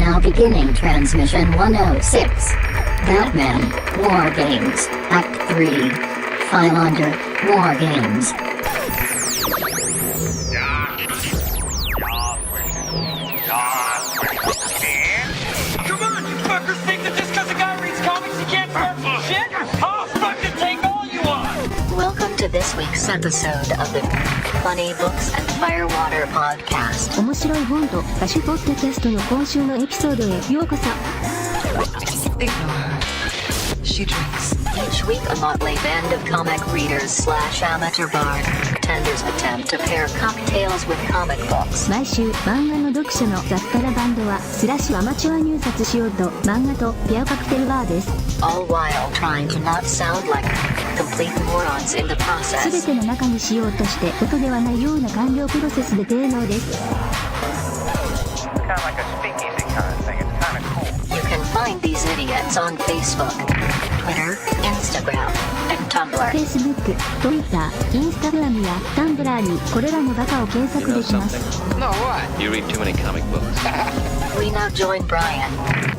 Now beginning transmission 106. Batman, War Games, Act 3. File under, War Games. Come on, you fuckers think that just because a guy reads comics he can't start some shit? I'll fucking take all you want! Welcome to this week's episode of the Funny Books and Firewater Podcast. 面白い本と歌手ポッドキャストの今週のエピソードへようこそ。 Ignore her. She drinks. Each week, a motley band of comic readers / amateur bartenders attempt to pair cocktails with comic books. 毎週漫画の読者の雑多なバンドはスラッシュアマチュア入札しようと漫画とペアカクテルバーです。 All while trying to not sound like complete morons in the すべ process. ての中にしようとして音ではないような完了プロセスで低能です。 Kind of like a speakeasy kind of thing. It's kind of cool. You can find these idiots on Facebook, Twitter, Instagram, and Tumblr. Facebook、Twitter、Instagram や Tumblr にこれらのバカを検索できます。 No, what? You read too many comic books. We now join Brian,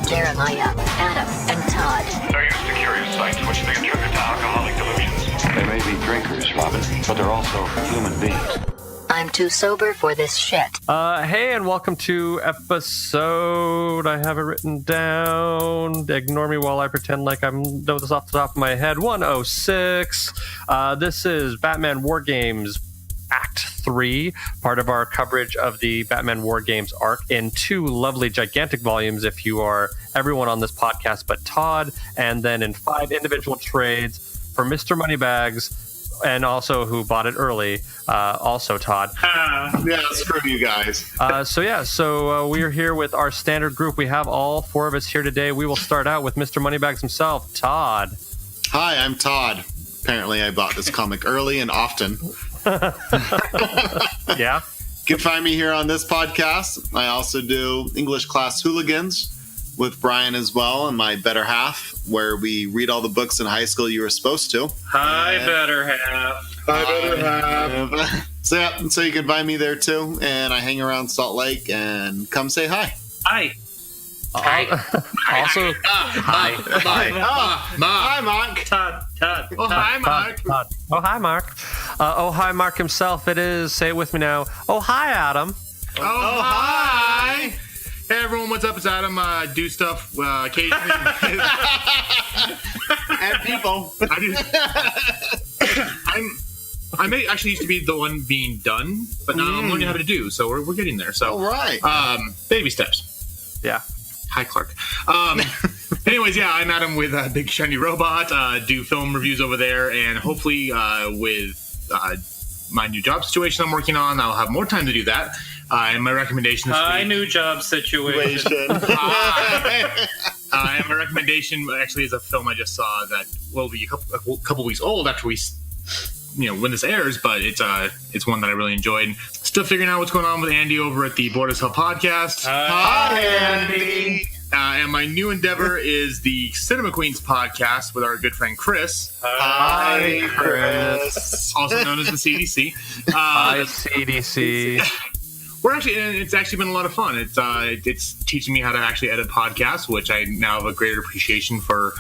Jeremiah, Adam, and Todd. They're used to curious sights which they attribute to alcoholic delusions. They may be drinkers, Robin, but they're also human beings. I'm too sober for this shit. Hey, and welcome to episode. I have it written down. Ignore me while I pretend like I know this off the top of my head. 106. This is Batman War Games Act 3, part of our coverage of the Batman War Games arc in 2 lovely gigantic volumes if you are everyone on this podcast but Todd, and then in 5 individual trades for Mr. Moneybags, and also who bought it early, also Todd. Yeah, screw you guys. So we are here with our standard group. We have all 4 of us here today. We will start out with Mr. Moneybags himself, Todd. Hi, I'm Todd. Apparently I bought this comic early and often. Yeah? You can find me here on this podcast. I also do English Class Hooligans with Brian as well and my better half, where we read all the books in high school you were supposed to. Hi, better half. So you can find me there too, and I hang around Salt Lake, and come say hi. Hi. Also, hi. Hi, Mark. Todd. Oh, hi, Mark. Todd. Oh, hi, Mark. Oh, hi, Mark himself. It is, say it with me now. Oh, hi, Adam. Oh, hi. Hey everyone, what's up? It's Adam. Do stuff occasionally. And people. I may actually used to be the one being done, but now I'm learning how to do. So we're getting there. So all right. Baby steps. Yeah. Hi, Clark. Anyways, yeah, I'm Adam with Big Shiny Robot. Do film reviews over there, and hopefully with my new job situation I'm working on, I'll have more time to do that. And my recommendation this week... new job situation. And my recommendation actually is a film I just saw that will be a couple weeks old after we, when this airs, but it's one that I really enjoyed. Still figuring out what's going on with Andy over at the Board as Hell podcast. Hi, Andy. And my new endeavor is the Cinema Queens podcast with our good friend Chris. Hi, Chris. Also known as the CDC. Hi, CDC. It's actually been a lot of fun. It's teaching me how to actually edit podcasts, which I now have a greater appreciation for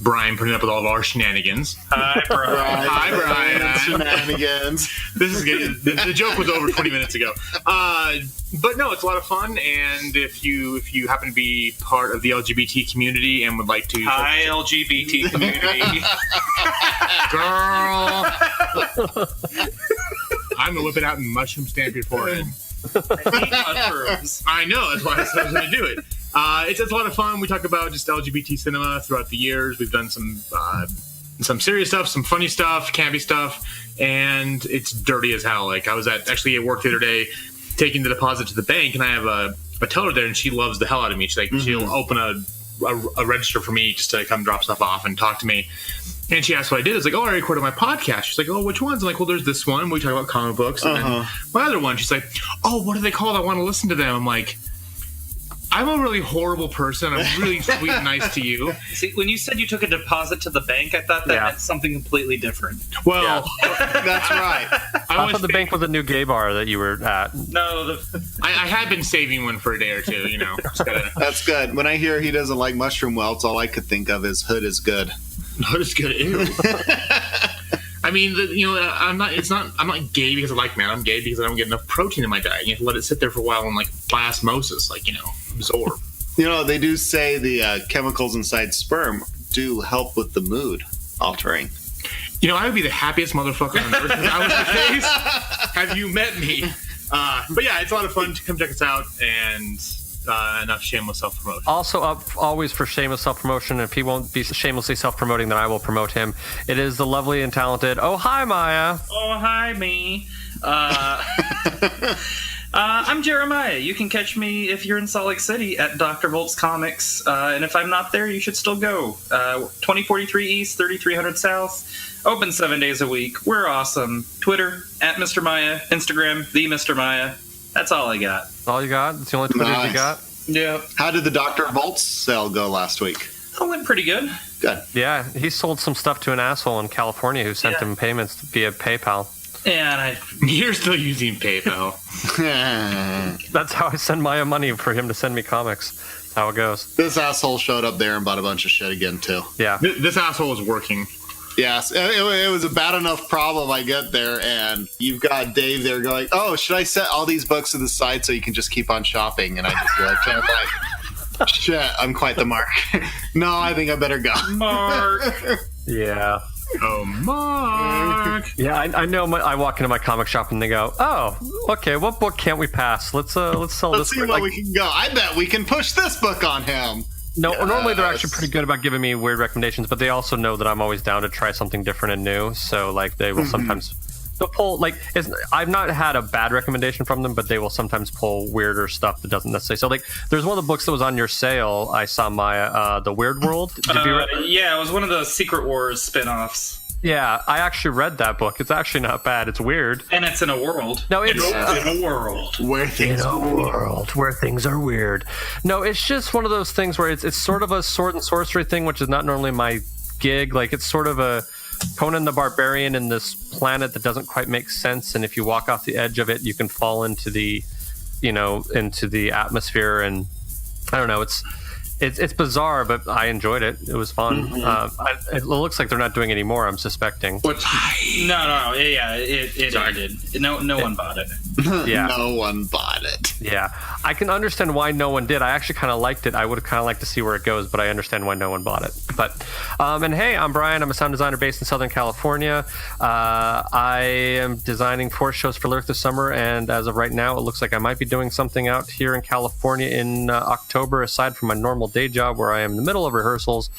Brian putting up with all of our shenanigans. Hi, Brian. Hi, Brian. Shenanigans. This is good. The joke was over 20 minutes ago. But no, it's a lot of fun. And if you happen to be part of the LGBT community and would like to... Hi, LGBT community. Girl. I'm going to whip it out and mushroom stamp your forehead. I know, that's why I said I was going to do it. It's a lot of fun. We talk about just LGBT cinema throughout the years. We've done some serious stuff, some funny stuff, campy stuff, and it's dirty as hell. Like, I was actually at work the other day taking the deposit to the bank, and I have a teller there, and she loves the hell out of me. She's like, she'll open a register for me just to come drop stuff off and talk to me. And she asked what I did. I was like, I recorded my podcast. She's like, which ones? I'm like, well, there's this one. We talk about comic books. And then my other one, she's like, what are they called? I want to listen to them. I'm like, I'm a really horrible person. I'm really sweet and nice to you. See, when you said you took a deposit to the bank, I thought that meant something completely different. Well, that's right. I thought the bank was a new gay bar that you were at. No, I had been saving one for a day or two. You know, just gotta... That's good. When I hear he doesn't like mushroom welts, all I could think of is hood is good. Hood is good. Ew. I mean, I'm not gay because I like man. I'm gay because I don't get enough protein in my diet. You have to let it sit there for a while and by osmosis, absorb. They do say the chemicals inside sperm do help with the mood altering. I would be the happiest motherfucker on earth if that was the case. Have you met me? But yeah, it's a lot of fun to come check us out and. Enough shameless self-promotion. Also up always for shameless self-promotion. If he won't be shamelessly self-promoting, then I will promote him. It is the lovely and talented... Oh, hi, Maya. Oh, hi, me. I'm Jeremiah. You can catch me if you're in Salt Lake City at Dr. Volt's Comics. And if I'm not there, you should still go. 2043 East, 3300 South. Open 7 days a week. We're awesome. Twitter, at Mr. Maya. Instagram, the Mr. Maya. That's all I got. All you got? That's the only Twitters you got? Yeah. How did the Dr. Volts sale go last week? It went pretty good. Good. Yeah, he sold some stuff to an asshole in California who sent him payments via PayPal. Yeah, you're still using PayPal. That's how I send Maya money for him to send me comics. That's how it goes. This asshole showed up there and bought a bunch of shit again, too. Yeah. This asshole is working. Yes, it was a bad enough problem. I get there, and you've got Dave there going, oh, should I set all these books to the side so you can just keep on shopping? And I just I'm like, shit, I'm quite the mark. No, I think I better go. Mark. Yeah. Oh, Mark. Yeah, I know. I walk into my comic shop and they go, oh, okay, what book can't we pass? Let's sell this. Let's see what we can go. I bet we can push this book on him. No, normally they're actually pretty good about giving me weird recommendations, but they also know that I'm always down to try something different and new. So, they will sometimes they'll pull I've not had a bad recommendation from them, but they will sometimes pull weirder stuff that doesn't necessarily. So, there's one of the books that was on your sale. I saw The Weird World. Did you read it? Yeah, it was one of the Secret Wars spin-offs. Yeah, I actually read that book. It's actually not bad. It's weird. And it's in a world. No, it's in a world where things are weird. No, it's just one of those things where it's sort of a sword and sorcery thing, which is not normally my gig. It's sort of a Conan the Barbarian in this planet that doesn't quite make sense, and if you walk off the edge of it, you can fall into the atmosphere, and I don't know. It's bizarre, but I enjoyed it. It was fun. It looks like they're not doing any more, I'm suspecting. No. Yeah, it ended. No one bought it. Yeah. No one bought it. Yeah. I can understand why no one did. I actually kind of liked it. I would have kind of liked to see where it goes, but I understand why no one bought it. But, and hey, I'm Brian. I'm a sound designer based in Southern California. I am designing 4 shows for Lyric this summer, and as of right now, it looks like I might be doing something out here in California in October, aside from my normal day job where I am in the middle of rehearsals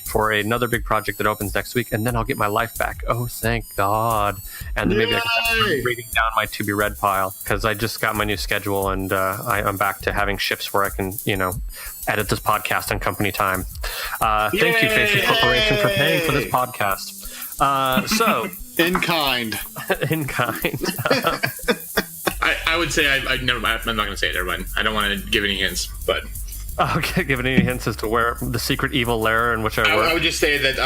for another big project that opens next week, and then I'll get my life back. Oh, thank God. And then maybe I can start reading down my to be read pile, because I just got my new schedule, and I'm back to having shifts where I can, edit this podcast on company time. Thank you, Facebook Corporation, for paying for this podcast. In kind. In kind. I would say I'm not going to say it, everyone. I don't want to give any hints, but... Okay, give any hints as to where the secret evil lair in which I work? I would just say that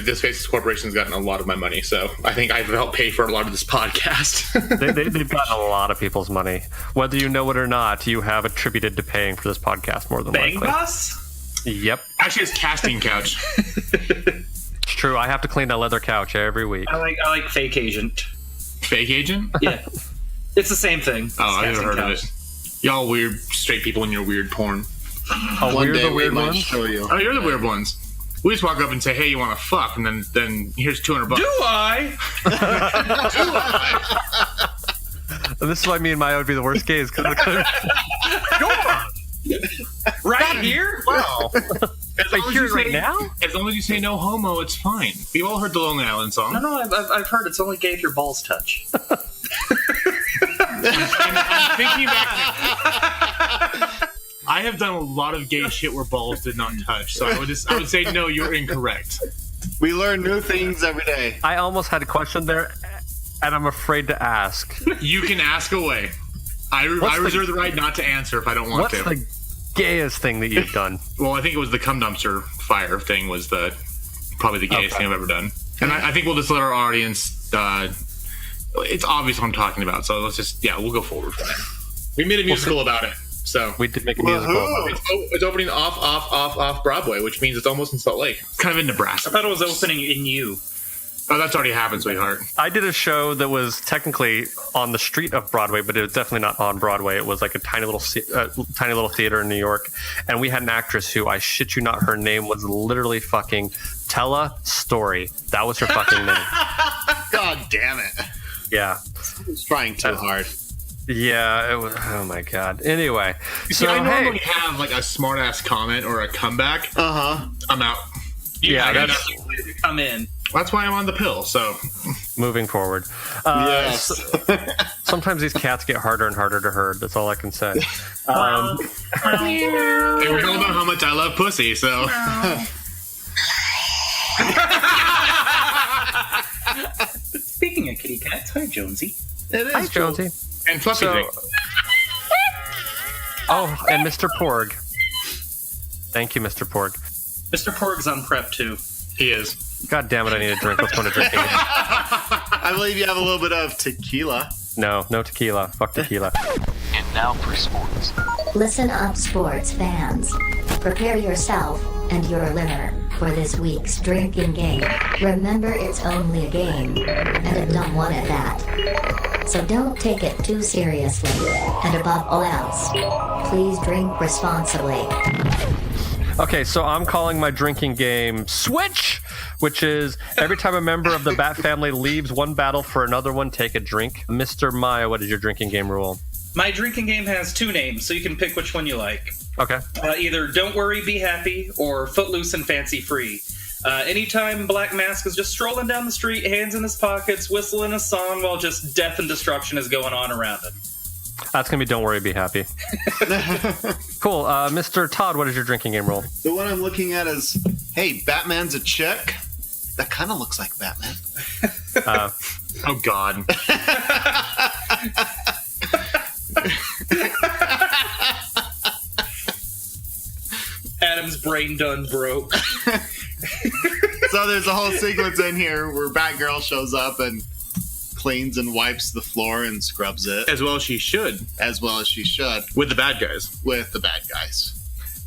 this Faces Corporation has gotten a lot of my money, so I think I've helped pay for a lot of this podcast. They've gotten a lot of people's money. Whether you know it or not, you have attributed to paying for this podcast more than likely. Bang Boss? Yep. Actually, it's casting couch. It's true. I have to clean that leather couch every week. I like Fake Agent. Fake Agent? Yeah. It's the same thing. I've never heard of it. Y'all weird straight people in your weird porn. Oh, One day the weird we might ones? show you. Oh, you're the weird ones. We just walk up and say, "Hey, you want to fuck?" And then here's $200. Do I? This is why me and Maya would be the worst gays. Right here? Wow. Like here right now? As long as you say no homo, it's fine. We've all heard the Lonely Island song. No, I've heard it's only gay if your balls touch. I'm thinking back. I have done a lot of gay shit where balls did not touch, so I would say no, you're incorrect. We learn new things every day. I almost had a question there, and I'm afraid to ask. You can ask away. I reserve the right not to answer if I don't want to. gayest thing that you've done? Well, I think it was the cum dumpster fire thing was probably the gayest thing I've ever done. And I think we'll just let our audience, it's obvious what I'm talking about, so let's just, we'll go forward from that. We made a musical about it, so. We did make a musical about it. It's opening off Broadway, which means it's almost in Salt Lake. It's kind of in Nebraska. I thought it was opening in you. Oh, that's already happened, sweetheart. I did a show that was technically on the street of Broadway, but it was definitely not on Broadway. It was like a tiny little theater in New York, and we had an actress who, I shit you not, her name was literally fucking Tella Story. That was her fucking name. God damn it! Yeah, I was trying too hard. Yeah, it was. Oh my god. Anyway, so I normally have like a smart ass comment or a comeback. I'm out. That's come in. That's why I'm on the pill. So, moving forward. Yes. Sometimes these cats get harder and harder to herd. That's all I can say. Hey, we all know how much I love pussy. So. Speaking of kitty cats, hi Jonesy. It is. Hi Jonesy. And Fluffy Dick. Oh, and Mr. Porg. Thank you, Mr. Porg. Mr. Porg's on prep too. He is. God damn it! I need a drink. Let's go to drinking. I believe you have a little bit of tequila. No tequila. Fuck tequila. And now for sports. Listen up, sports fans. Prepare yourself and your liver for this week's drinking game. Remember, it's only a game, and a dumb one at that. So don't take it too seriously, and above all else, please drink responsibly. Okay, so I'm calling my drinking game Switch, which is every time a member of the Bat family leaves one battle for another one, take a drink. Mr. Maya, what is your drinking game rule? My drinking game has two names, so you can pick which one you like. Okay. Either Don't Worry, Be Happy, or Footloose and Fancy Free. Anytime Black Mask is just strolling down the street, hands in his pockets, whistling a song while just death and destruction is going on around him. That's going to be Don't Worry, Be Happy. Cool. Mr. Todd, what is your drinking game rule? The one I'm looking at is, hey, Batman's a chick. That kind of looks like Batman. Oh, God. Adam's brain done broke. So there's a whole sequence in here where Batgirl shows up and cleans and wipes the floor and scrubs it. As well as she should. With the bad guys.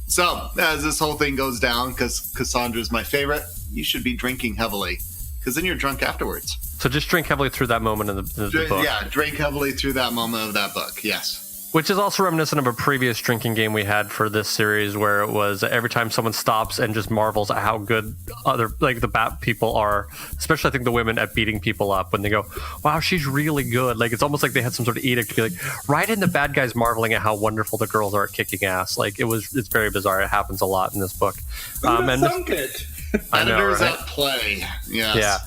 So, as this whole thing goes down, because Cassandra's my favorite, you should be drinking heavily, because then you're drunk afterwards. So just drink heavily through that moment in the book. Yeah, drink heavily through that moment of that book, yes. Which is also reminiscent of a previous drinking game we had for this series, where it was every time someone stops and just marvels at how good the Bat people are, especially I think the women, at beating people up when they go, wow, she's really good. Like, it's almost like they had some sort of edict to be like, write in the bad guys marveling at how wonderful the girls are at kicking ass. Like, it's very bizarre. It happens a lot in this book. Editors at play. Yes. Yeah.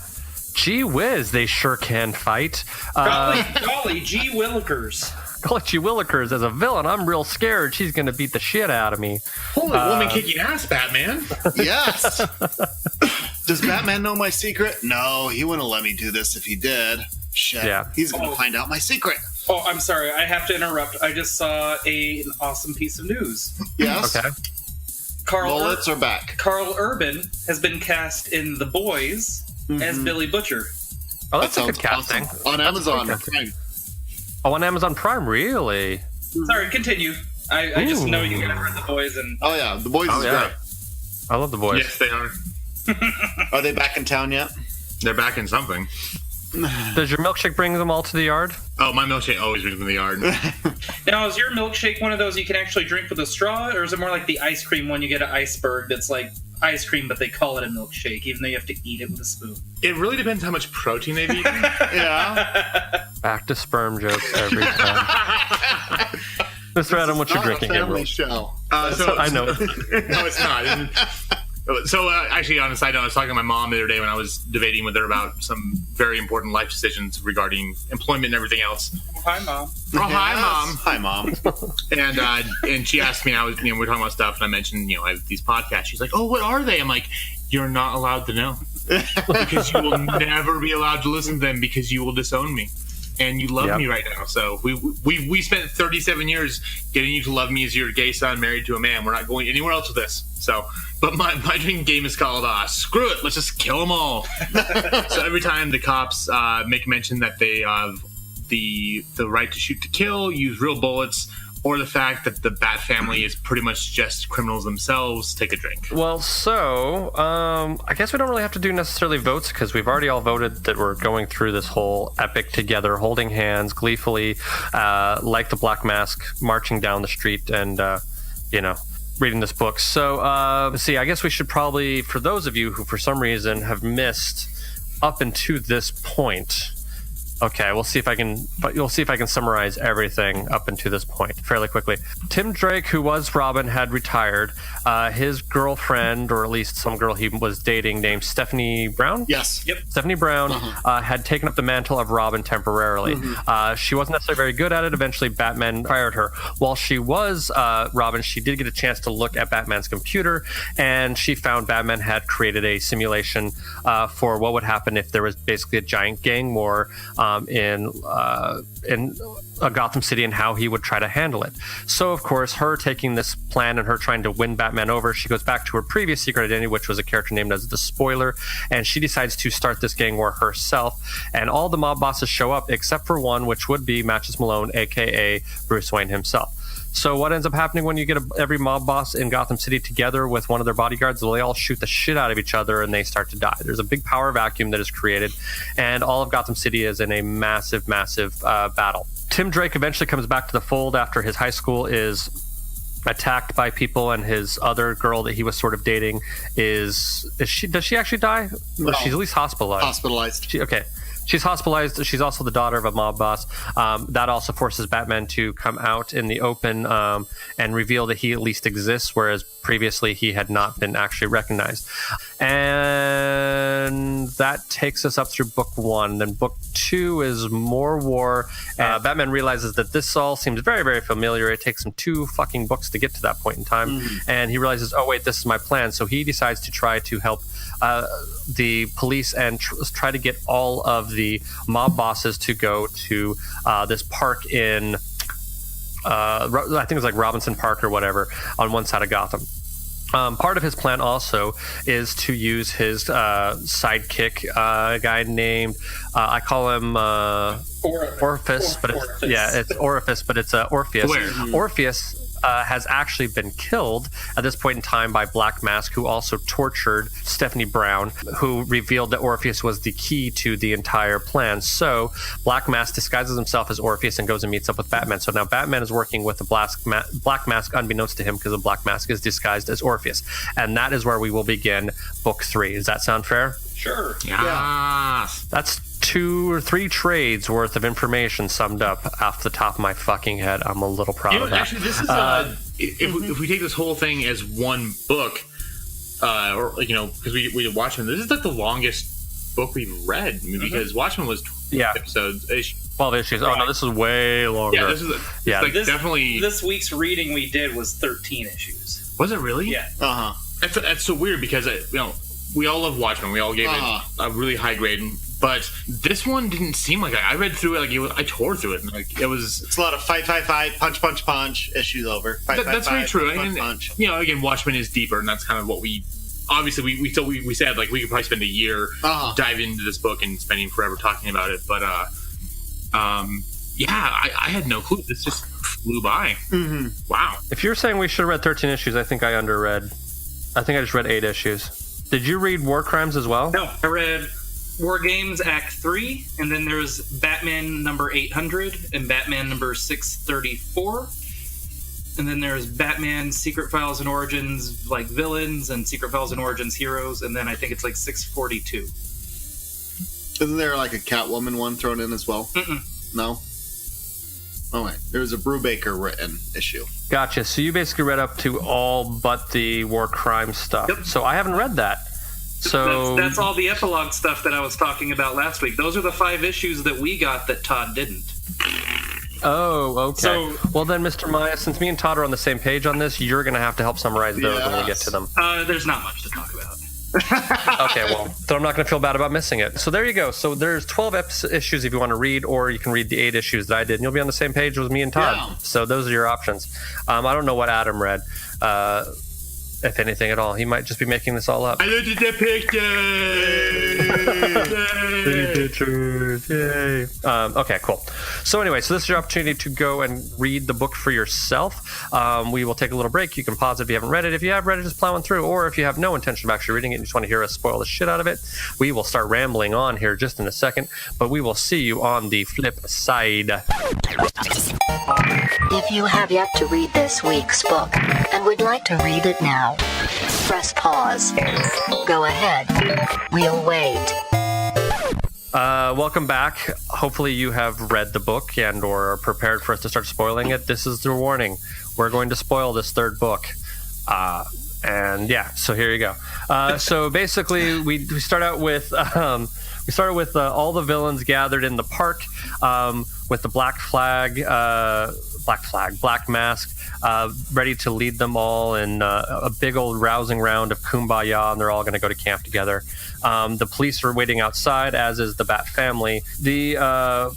Gee whiz, they sure can fight. Golly, gee willikers. Gee willikers, as a villain, I'm real scared. She's going to beat the shit out of me. Holy woman kicking ass, Batman. Yes. Does Batman know my secret? No, he wouldn't let me do this if he did. Shit. Yeah. He's going to find out my secret. Oh, I'm sorry. I have to interrupt. I just saw an awesome piece of news. Yes. Okay. Bullets are back. Carl Urban has been cast in The Boys as Billy Butcher. Oh, that's a good casting. Awesome. On Amazon Prime. Oh, on Amazon Prime, really? Sorry, continue. I just know you guys read The Boys, and oh yeah, The Boys is great. I love The Boys. Yes, they are. Are they back in town yet? They're back in something. Does your milkshake bring them all to the yard? Oh, my milkshake always brings them to the yard. Now, is your milkshake one of those you can actually drink with a straw, or is it more like the ice cream one you get at Iceberg that's like ice cream, but they call it a milkshake, even though you have to eat it with a spoon? It really depends how much protein they've eaten. Yeah. Back to sperm jokes every time. Mr. Adam, what's your drinking game rule? Show. I know. No, it's not. So, actually, on a side note, I was talking to my mom the other day when I was debating with her about some very important life decisions regarding employment and everything else. Oh, hi, Mom. Oh, hi, Mom. Hi, Mom. And she asked me, we were talking about stuff, and I mentioned, I have these podcasts. She's like, oh, what are they? I'm like, you're not allowed to know. Because you will never be allowed to listen to them because you will disown me. and you love me right now. So we spent 37 years getting you to love me as your gay son married to a man. We're not going anywhere else with this. So, but my drinking game is called screw it, let's just kill them all. So every time the cops make mention that they have the right to shoot to kill, use real bullets, or the fact that the Bat family is pretty much just criminals themselves, take a drink. Well, so, I guess we don't really have to do necessarily votes, because we've already all voted that we're going through this whole epic together, holding hands, gleefully, like the Black Mask, marching down the street and, reading this book. So, let's see, I guess we should probably, for those of you who for some reason have missed up until this point... Okay, you'll see if I can summarize everything up until this point fairly quickly. Tim Drake, who was Robin, had retired. His girlfriend, or at least some girl he was dating, named Stephanie Brown? Yes. Yep. Stephanie Brown had taken up the mantle of Robin temporarily. She wasn't necessarily very good at it. Eventually, Batman fired her. While she was Robin, she did get a chance to look at Batman's computer, and she found Batman had created a simulation for what would happen if there was basically a giant gang war in Gotham City and how he would try to handle it. So, of course, her taking this plan and her trying to win Batman over, she goes back to her previous secret identity, which was a character named as the Spoiler, and she decides to start this gang war herself. And all the mob bosses show up except for one, which would be Matches Malone, aka Bruce Wayne himself. So what ends up happening when you get every mob boss in Gotham City together with one of their bodyguards? They all shoot the shit out of each other and they start to die. There's a big power vacuum that is created, and all of Gotham City is in a massive, massive battle. Tim Drake eventually comes back to the fold after his high school is attacked by people, and his other girl that he was sort of dating does she actually die? No. She's at least hospitalized. Okay. She's hospitalized. She's also the daughter of a mob boss. That also forces Batman to come out in the open and reveal that he at least exists, whereas previously he had not been actually recognized. And that takes us up through book 1. Then book 2 is more war. Batman realizes that this all seems very, very familiar. It takes him 2 fucking books to get to that point in time. And he realizes, oh, wait, this is my plan. So he decides to try to help the police and try to get all of the mob bosses to go to this park in I think it's like Robinson Park or whatever on one side of Gotham. Part of his plan also is to use his sidekick, a guy named I call him Orpheus, but it's Orpheus, but it's Orpheus. Orpheus has actually been killed at this point in time by Black Mask, who also tortured Stephanie Brown, who revealed that Orpheus was the key to the entire plan. So Black Mask disguises himself as Orpheus and goes and meets up with Batman. So now Batman is working with the Black Mask unbeknownst to him, because the Black Mask is disguised as Orpheus. And that is where we will begin book 3. Does that sound fair? Sure. Yeah. That's 2 or 3 trades worth of information summed up off the top of my fucking head. I'm a little proud of that. Actually, this is if we take this whole thing as one book, or because we did Watchmen, this is like the longest book we've read. I mean, because Watchmen was 12 episodes. 12 issues. Oh no, this is way longer. Yeah, this is definitely. This week's reading we did was 13 issues. Was it really? Yeah. That's so weird because we all love Watchmen. We all gave it a really high grade. But this one didn't seem like I read through it I tore through it. It's a lot of fight, punch, issues over. That's very true. Punch. Again, Watchmen is deeper, and that's kind of what we obviously we said we could probably spend a year diving into this book and spending forever talking about it. But I had no clue. This just flew by. Wow. If you're saying we should have read 13 issues, I think I underread. I think I just read 8 issues. Did you read War Crimes as well? No, I read War Games Act 3, and then there's Batman number 800 and Batman number 634. And then there's Batman Secret Files and Origins villains and Secret Files and Origins heroes, and then I think it's 642. Isn't there a Catwoman one thrown in as well? No? Oh, wait. There was a Brubaker written issue. Gotcha. So you basically read up to all but the War Crimes stuff. Yep. So I haven't read that. So that's all the epilogue stuff that I was talking about last week. Those are the 5 issues that we got that Todd didn't. Oh, okay. So, well then, Mr. Maya, since me and Todd are on the same page on this, you're going to have to help summarize those when we get to them. There's not much to talk about. Okay, well, then I'm not going to feel bad about missing it. So there you go. So there's 12 issues if you want to read, or you can read the 8 issues that I did, and you'll be on the same page with me and Todd. Yeah. So those are your options. I don't know what Adam read, if anything at all. He might just be making this all up. I looked at the Pictures, yay. Okay, cool. So anyway, so this is your opportunity to go and read the book for yourself. We will take a little break. You can pause it if you haven't read it. If you have read it, just plowing through. Or if you have no intention of actually reading it and you just want to hear us spoil the shit out of it, we will start rambling on here just in a second. But we will see you on the flip side. If you have yet to read this week's book and would like to read it now, press pause. Go ahead. We'll wait. Welcome back. Hopefully you have read the book and or are prepared for us to start spoiling it. This is the warning. We're going to spoil this third book. And yeah, so here you go. So basically we start out with all the villains gathered in the park with the Black Mask, ready to lead them all in a big old rousing round of kumbaya, and they're all going to go to camp together. The police are waiting outside, as is the Bat family. The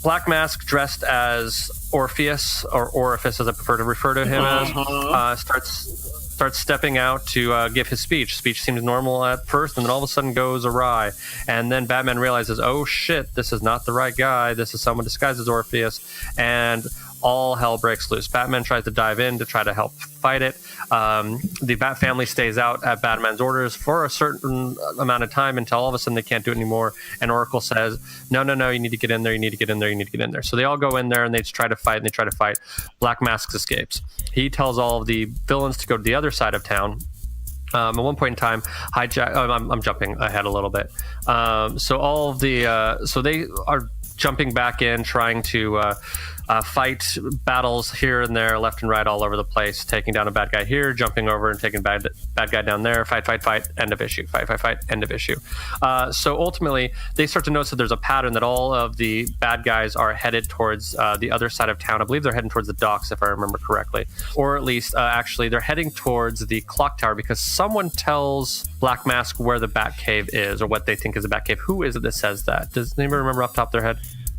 Black Mask, dressed as Orpheus, or Orifice as I prefer to refer to him as, starts stepping out to give his speech. Speech seems normal at first, and then all of a sudden goes awry. And then Batman realizes, oh shit, this is not the right guy. This is someone disguised as Orpheus. And all hell breaks loose. Batman tries to dive in to try to help fight it. The Bat family stays out at Batman's orders for a certain amount of time until all of a sudden they can't do it anymore. And Oracle says, no, you need to get in there, you need to get in there, you need to get in there. So they all go in there and they just try to fight, and they try to fight. Black Mask escapes. He tells all of the villains to go to the other side of town. At one point in time, I'm jumping ahead a little bit. So all of the so they are jumping back in, trying to fight battles here and there, left and right, all over the place, taking down a bad guy here, jumping over and taking bad guy down there, fight, end of issue, fight, end of issue. So ultimately, they start to notice that there's a pattern that all of the bad guys are headed towards the other side of town. I believe they're heading towards the docks, if I remember correctly. Or at least, actually, they're heading towards the clock tower because someone tells Black Mask where the Batcave is, or what they think is the Batcave. Who is it that says that? Does anybody remember off the top of their head?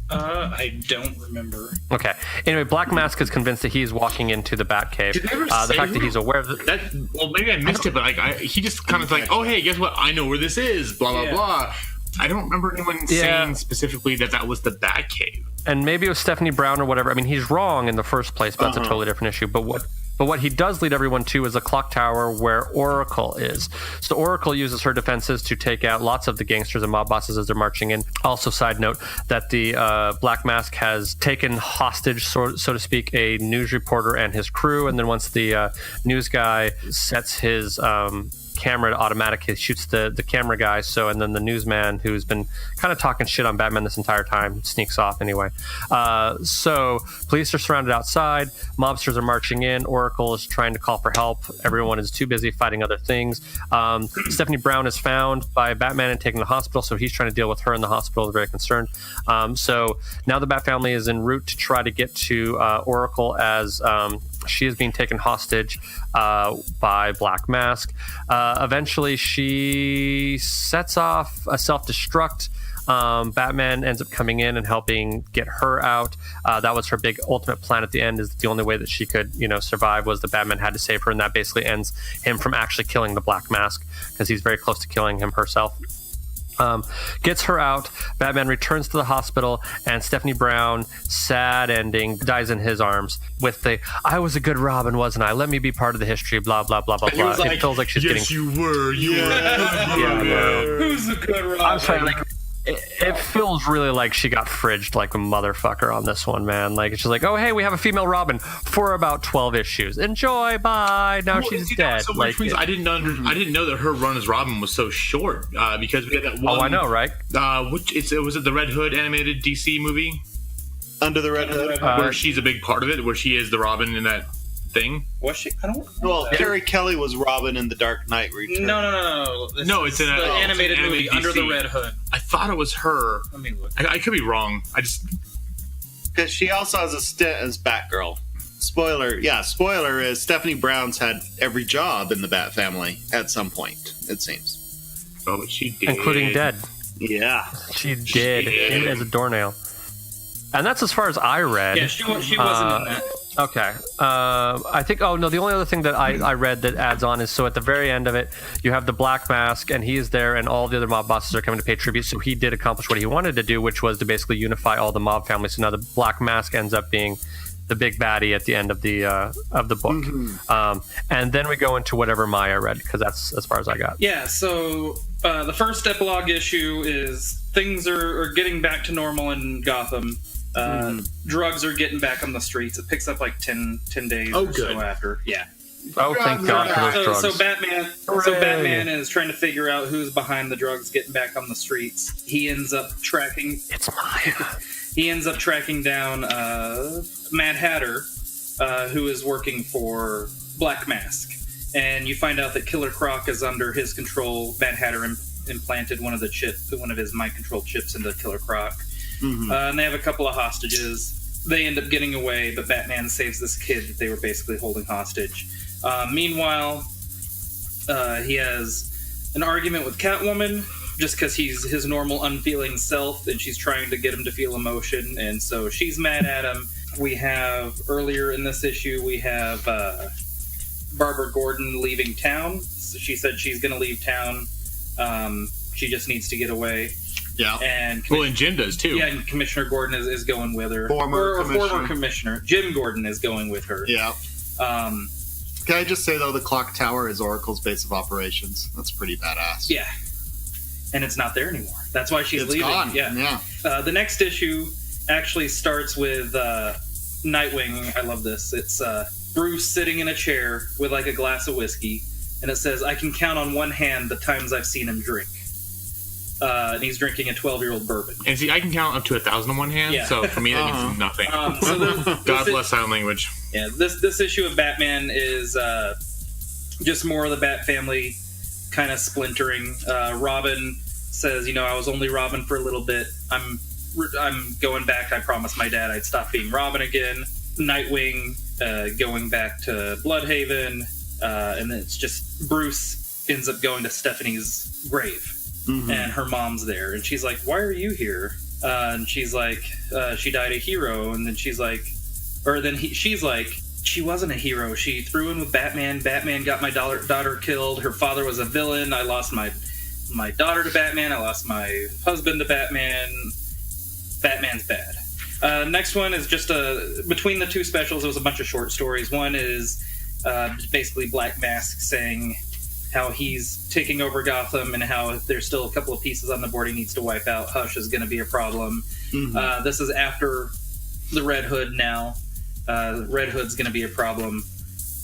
I don't remember. Okay. Anyway, Black Mask is convinced that he's walking into the Batcave. Did they ever the say fact that he's aware of that? Well, maybe I missed it, but he just kind of like, oh hey, guess what? I know where this is. Blah blah blah. I don't remember anyone saying specifically that was the Batcave. And maybe it was Stephanie Brown or whatever. I mean, he's wrong in the first place, but that's a totally different issue. But what he does lead everyone to is a clock tower where Oracle is. So Oracle uses her defenses to take out lots of the gangsters and mob bosses as they're marching in. Also, side note, that the Black Mask has taken hostage, so to speak, a news reporter and his crew. And then once the news guy sets his camera to automatic, he shoots the camera guy. So, and then the newsman, who's been kind of talking shit on Batman this entire time, sneaks off anyway. So police are surrounded outside, mobsters are marching in, Oracle is trying to call for help, everyone is too busy fighting other things. Stephanie Brown is found by Batman and taken to the hospital, so he's trying to deal with her in the hospital. They're very concerned. So now the Bat family is en route to try to get to Oracle as she is being taken hostage by Black Mask. Eventually, she sets off a self-destruct. Batman ends up coming in and helping get her out. That was her big ultimate plan at the end, is the only way that she could, survive was that Batman had to save her, and that basically ends him from actually killing the Black Mask, because he's very close to killing him herself. Gets her out. Batman returns to the hospital, and Stephanie Brown, sad ending, dies in his arms with the "I was a good Robin, wasn't I? Let me be part of the history." Blah blah blah blah blah. It feels like she's getting. You were. Who's a good Robin? I'm sorry. It feels really like she got fridged like a motherfucker on this one, man. Like, it's just like, oh, hey, we have a female Robin for about 12 issues. Enjoy, bye. Now she's dead. So I didn't know that her run as Robin was so short, because we had that one. Oh, I know, right? Was it the Red Hood animated DC movie? Under the Red Hood, where she's a big part of it, where she is the Robin in that thing. Was she? I don't. Well, Carrie Kelly was Robin in The Dark Knight Returns. No. No, it's in the animated movie Under the Red Hood. I thought it was her. Let me look. I could be wrong. Because she also has a stint as Batgirl. Spoiler is Stephanie Brown's had every job in the Bat family at some point, it seems. Oh, but she did. including dead. Yeah. She did as a doornail. And that's as far as I read. Yeah, she wasn't in that. Okay. I think, the only other thing that I read that adds on is, so at the very end of it, you have the Black Mask, and he is there, and all the other mob bosses are coming to pay tribute, so he did accomplish what he wanted to do, which was to basically unify all the mob families. So now the Black Mask ends up being the big baddie at the end of the book. Mm-hmm. And then we go into whatever Maya read, because that's as far as I got. Yeah, so the first epilogue issue is things are getting back to normal in Gotham. Drugs are getting back on the streets. It picks up like 10 days or so after. Yeah. Oh, thank God for those drugs. So Batman is trying to figure out who's behind the drugs getting back on the streets. He ends up tracking... It's Maya. He ends up tracking down Mad Hatter, who is working for Black Mask. And you find out that Killer Croc is under his control. Mad Hatter implanted one of his mind-controlled chips into Killer Croc. Mm-hmm. And they have a couple of hostages. They end up getting away, but Batman saves this kid that they were basically holding hostage. Meanwhile, he has an argument with Catwoman, just because he's his normal unfeeling self, and she's trying to get him to feel emotion, and so she's mad at him. We have, earlier in this issue, we have Barbara Gordon leaving town. So she said she's going to leave town. She just needs to get away. Yeah. And Jim does too. Yeah, and Commissioner Gordon is going with her. Former commissioner. Jim Gordon is going with her. Yeah. Can I just say, though, the clock tower is Oracle's base of operations. That's pretty badass. Yeah. And it's not there anymore. That's why she's leaving. Gone. Yeah. The next issue actually starts with Nightwing. I love this. It's Bruce sitting in a chair with like a glass of whiskey, and it says, "I can count on one hand the times I've seen him drink." And he's drinking a 12-year-old bourbon. And see, I can count up to 1,000 on one hand, so for me that means nothing. God bless sign language. Yeah, this issue of Batman is just more of the Bat family kind of splintering. Robin says, I was only Robin for a little bit. I'm going back. I promised my dad I'd stop being Robin again. Nightwing going back to Bloodhaven. And then it's just Bruce ends up going to Stephanie's grave. Mm-hmm. And her mom's there, and she's like, "Why are you here?" And she's like, "She died a hero." And then she's like, she's like, "She wasn't a hero. She threw in with Batman. Batman got my daughter killed. Her father was a villain. I lost my daughter to Batman. I lost my husband to Batman. Batman's bad." Next one is just between the two specials. There was a bunch of short stories. One is basically Black Mask saying how he's taking over Gotham and how there's still a couple of pieces on the board he needs to wipe out. Hush is going to be a problem. Mm-hmm. This is after the Red Hood now. Red Hood's going to be a problem.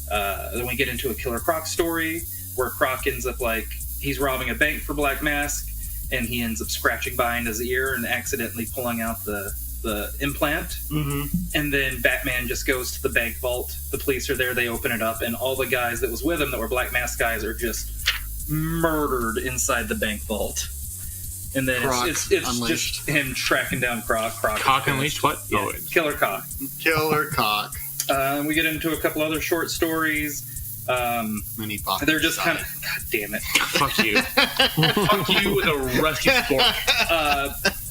Then we get into a Killer Croc story where Croc ends up he's robbing a bank for Black Mask, and he ends up scratching behind his ear and accidentally pulling out the implant. Mm-hmm. And then Batman just goes to the bank vault. The police are there. They open it up, and all the guys that was with him that were Black Mask guys are just murdered inside the bank vault. And then it's just him tracking down Croc. Cock Unleashed? What? Yeah, Killer Cock. Killer Cock. We get into a couple other short stories. They're just kind of... God damn it. Fuck you. Fuck you with a rusty fork.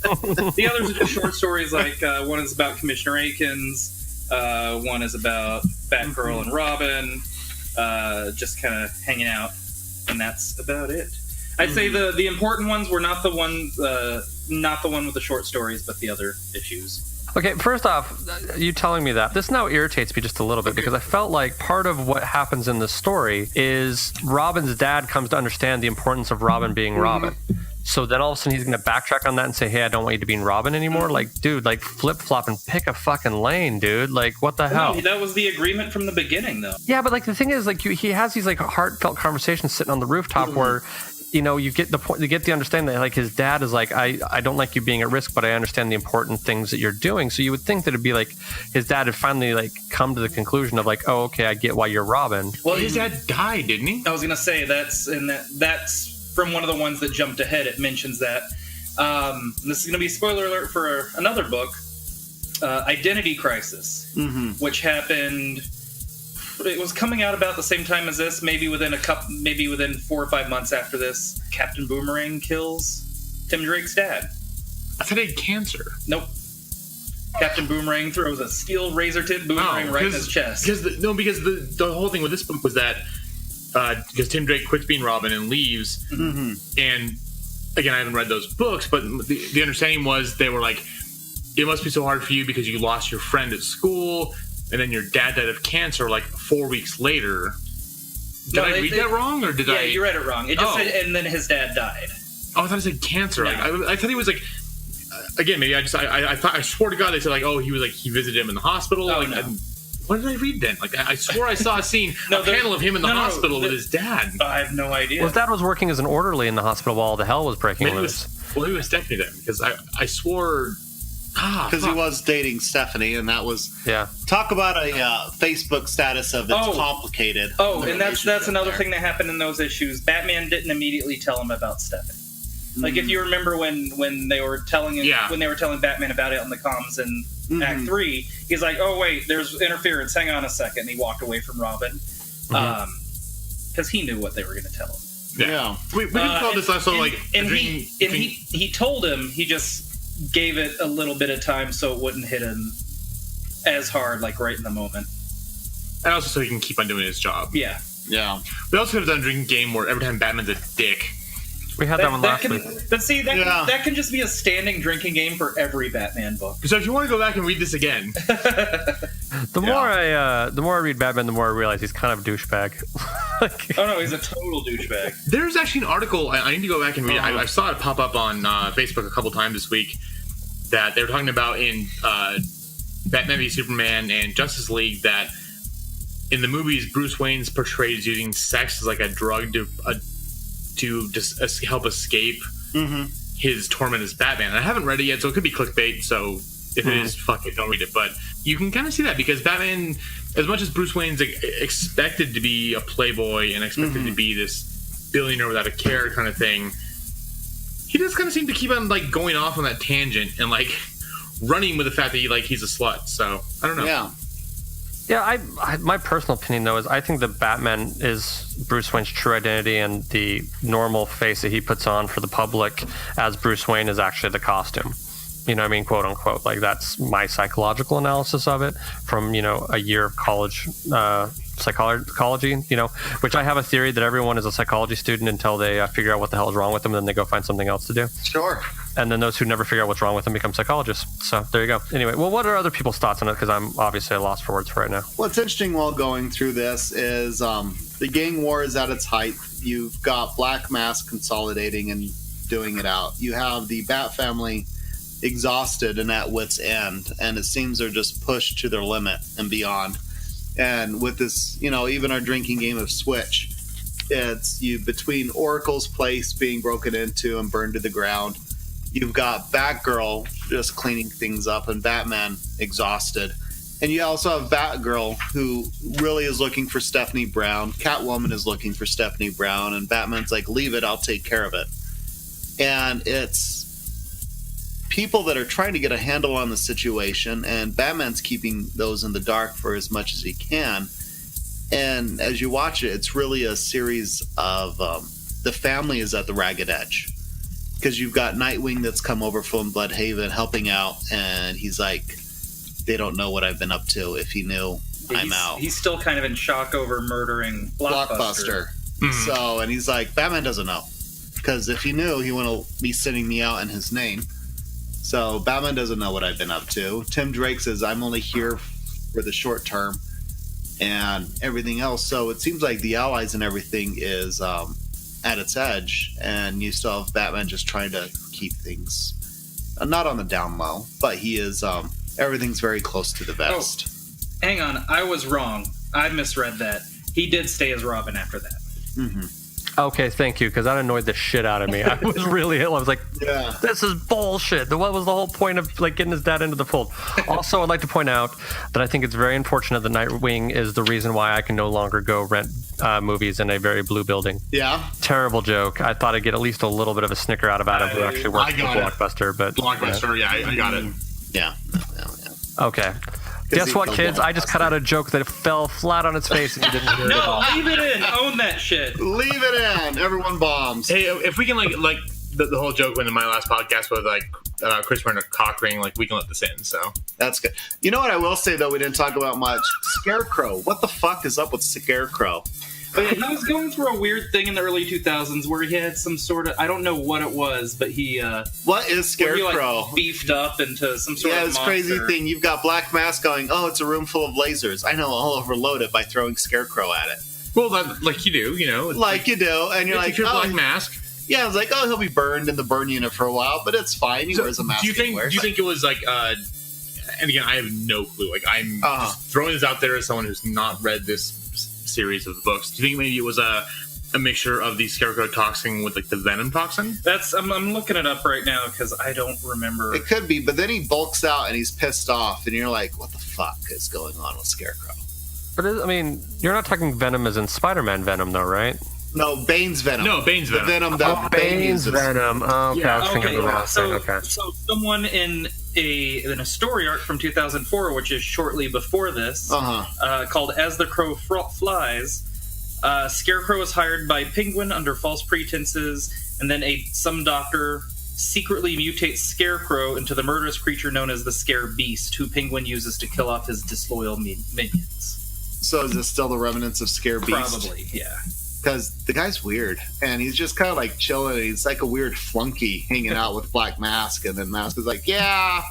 The others are just short stories, one is about Commissioner Akins, one is about Batgirl and Robin, just kind of hanging out, and that's about it. I'd say the important ones were not the one with the short stories, but the other issues. Okay, first off, you telling me that, this now irritates me just a little bit, because I felt like part of what happens in this story is Robin's dad comes to understand the importance of Robin being Robin. So then all of a sudden he's going to backtrack on that and say, "Hey, I don't want you to be Robin anymore." Like, dude, flip-flop and pick a fucking lane, dude. Like, what the hell? That was the agreement from the beginning, though. Yeah, but the thing is, he has these heartfelt conversations sitting on the rooftop where, you get the point, you get the understanding that his dad is I don't like you being at risk, but I understand the important things that you're doing. So you would think that it'd be his dad had finally come to the conclusion of oh, okay, I get why you're Robin. Well, his dad died, didn't he? I was gonna say that's from one of the ones that jumped ahead. It mentions that. This is gonna be a spoiler alert for another book, Identity Crisis, which happened it was coming out about the same time as this, maybe within 4 or 5 months after this. Captain Boomerang kills Tim Drake's dad. I thought he had cancer. Nope. Captain Boomerang throws a steel razor-tipped boomerang right in his chest. Because the whole thing with this book was that because Tim Drake quits being Robin and leaves, and again, I haven't read those books, but the understanding was they were like, it must be so hard for you because you lost your friend at school, and then your dad died of cancer like 4 weeks later. Did I read that wrong, or did I? Yeah, you read it wrong. It just said, and then his dad died. Oh, I thought it said cancer. No. Like, I thought he was like. Again, maybe I thought, I swore to God they said like, oh, he visited him in the hospital. Oh, like, no. What did I read then? Like, I swore I saw a scene, a panel of him in the hospital with his dad. I have no idea. Well, his dad was working as an orderly in the hospital while all the hell was breaking loose. He was Stephanie then, because I swore. Because he was dating Stephanie, and that was talk about a Facebook status of it's complicated. Oh, and that's another thing that happened in those issues. Batman didn't immediately tell him about Stephanie. Like if you remember when they were telling Batman about it on the comms in Act 3, he's like, "Oh wait, there's interference. Hang on a second." And he walked away from Robin because he knew what they were going to tell him. Yeah, we can call this also like. He told him. He just gave it a little bit of time so it wouldn't hit him as hard, like right in the moment. And also so he can keep on doing his job. Yeah. We also have done a drinking game where every time Batman's a dick. We had that one last week. But see, that can just be a standing drinking game for every Batman book. So if you want to go back and read this again, the more I read Batman, the more I realize he's kind of a douchebag. Oh no, he's a total douchebag. There's actually an article I need to go back and read. I saw it pop up on Facebook a couple times this week that they were talking about in Batman v Superman and Justice League that in the movies Bruce Wayne's portrayed as using sex as like a drug to just help escape his torment as Batman. And I haven't read it yet, so it could be clickbait, so if it is, fuck it, don't read it. But you can kind of see that because Batman, as much as Bruce Wayne's expected to be a playboy and expected to be this billionaire without a care kind of thing, he does kind of seem to keep on like going off on that tangent and like running with the fact that he's a slut. So I don't know. Yeah, my personal opinion, though, is I think that Batman is Bruce Wayne's true identity, and the normal face that he puts on for the public as Bruce Wayne is actually the costume. You know what I mean? Quote, unquote. Like, that's my psychological analysis of it from, a year of college psychology, which I have a theory that everyone is a psychology student until they figure out what the hell is wrong with them, and then they go find something else to do. Sure. And then those who never figure out what's wrong with them become psychologists. So there you go. Anyway, well, what are other people's thoughts on it? Because I'm obviously lost for words right now. What's interesting while going through this is the gang war is at its height. You've got Black Mask consolidating and doing it out. You have the Bat family exhausted and at wit's end, and it seems they're just pushed to their limit and beyond. And with this, even our drinking game of Switch, it's you between Oracle's place being broken into and burned to the ground. You've got Batgirl just cleaning things up and Batman exhausted. And you also have Batgirl who really is looking for Stephanie Brown. Catwoman is looking for Stephanie Brown. And Batman's like, leave it, I'll take care of it. And it's people that are trying to get a handle on the situation, and Batman's keeping those in the dark for as much as he can. And as you watch it, it's really a series of the family is at the ragged edge. Because you've got Nightwing that's come over from Bloodhaven helping out, and he's like, they don't know what I've been up to. If he knew, I'm out. He's still kind of in shock over murdering Blockbuster. So, and he's like, Batman doesn't know. Because if he knew, he wouldn't be sending me out in his name. So Batman doesn't know what I've been up to. Tim Drake says, I'm only here for the short term and everything else. So it seems like the allies and everything is at its edge, and you still have Batman just trying to keep things not on the down low, but he is everything's very close to the vest. Oh, hang on, I was wrong. I misread that. He did stay as Robin after that. Okay, thank you, because that annoyed the shit out of me. I was like, this is bullshit. What was the whole point of getting his dad into the fold? Also, I'd like to point out that I think it's very unfortunate that Nightwing is the reason why I can no longer go rent movies in a very blue building. Yeah. Terrible joke. I thought I'd get at least a little bit of a snicker out of Adam who actually worked for Blockbuster. But Blockbuster, I got it. Yeah. Okay. Guess what, kids? I just cut out a joke that fell flat on its face and you didn't hear it at No, all. leave it in. Own that shit. Leave it in. Everyone bombs. Hey, if we can like the whole joke in my last podcast was like Chris wearing a cock ring, like we can let this in. So that's good. You know what I will say though, we didn't talk about much. Scarecrow. What the fuck is up with Scarecrow? He was going through a weird thing in the early 2000s where he had some sort of, I don't know what it was, but he what is Scarecrow? He, beefed up into some sort of this monster. crazy thing. You've got Black Mask going, oh, it's a room full of lasers. I know, I'll overload it by throwing Scarecrow at it. Well, like you do, like you do, and you're like, if you're Black Mask. Yeah, I was like, oh, he'll be burned in the burn unit for a while, but it's fine. He wears a mask. Do you think it was like? And again, I have no clue. Like I'm just throwing this out there as someone who's not read this series of the books. Do you think maybe it was a mixture of the Scarecrow toxin with like the Venom toxin? I'm looking it up right now because I don't remember. It could be, but then he bulks out and he's pissed off, and you're like, what the fuck is going on with Scarecrow? But I mean, you're not talking Venom as in Spider-Man Venom, though, right? No, Bane's Venom. No, Bane's Venom. The Venom that Bane's Venom. Oh, okay. Yeah, I was thinking of the last thing. Okay. So someone in a story arc from 2004, which is shortly before this, called As the Crow Flies, Scarecrow was hired by Penguin under false pretenses, and then some doctor secretly mutates Scarecrow into the murderous creature known as the Scare Beast, who Penguin uses to kill off his disloyal minions. So is this still the remnants of Scare Beast? Probably, yeah. Because the guy's weird, and he's just kind of like chilling. He's like a weird flunky hanging out with Black Mask, and then Mask is like, yeah,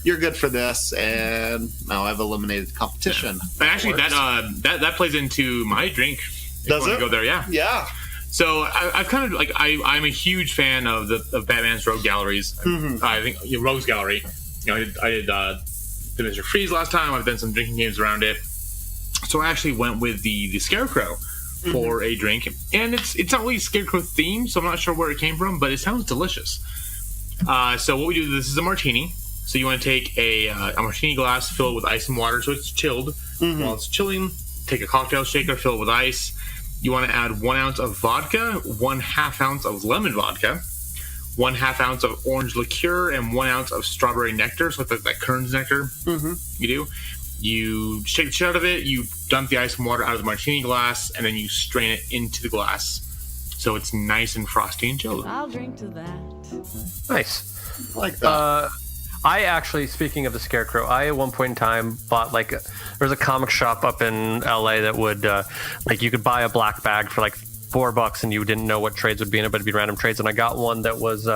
you're good for this, and now I've eliminated the competition. And actually, that plays into my drink. Does it? Go there, yeah. Yeah. So I've kind of like I'm a huge fan of Batman's Rogue Galleries. Mm-hmm. I think Rogues Gallery. I did the Mr. Freeze last time. I've done some drinking games around it. So I actually went with the Scarecrow for a drink, and it's not really Scarecrow themed, so I'm not sure where it came from, but it sounds delicious. So what we do, this is a martini. So you want to take a martini glass, fill it with ice and water so it's chilled. While it's chilling, take a cocktail shaker, fill it with ice. You want to add 1 ounce of vodka, 1/2 ounce of lemon vodka, 1/2 ounce of orange liqueur, and 1 ounce of strawberry nectar, so like that Kern's nectar. You do. You shake the shit out of it, you dump the ice and water out of the martini glass, and then you strain it into the glass. So it's nice and frosty and chilled. I'll drink to that. Nice. I like that. I actually, speaking of the Scarecrow, I at one point in time bought there was a comic shop up in LA that would, you could buy a black bag for like $4 and you didn't know what trades would be in it, but it'd be random trades. And I got one that was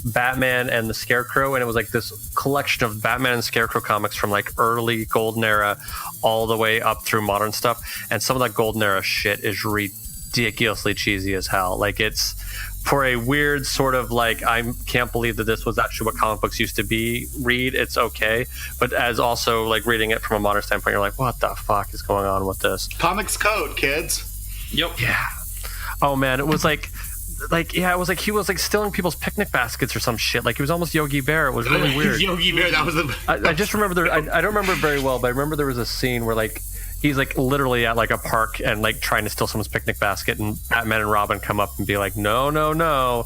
Batman and the Scarecrow, and it was like this collection of Batman and Scarecrow comics from like early Golden Era all the way up through modern stuff. And some of that Golden Era shit is ridiculously cheesy as hell. Like, it's for a weird sort of like, I can't believe that this was actually what comic books used to be read, it's okay. But as also like reading it from a modern standpoint, you're like, what the fuck is going on with this? Comics code, kids. Yep. Yeah. Oh man, it was like it was like he was like stealing people's picnic baskets or some shit. Like he was almost Yogi Bear. It was really weird. Yogi Bear, that was the... I just remember I don't remember it very well, but I remember there was a scene where like he's like literally at like a park and like trying to steal someone's picnic basket, and Batman and Robin come up and be like, no,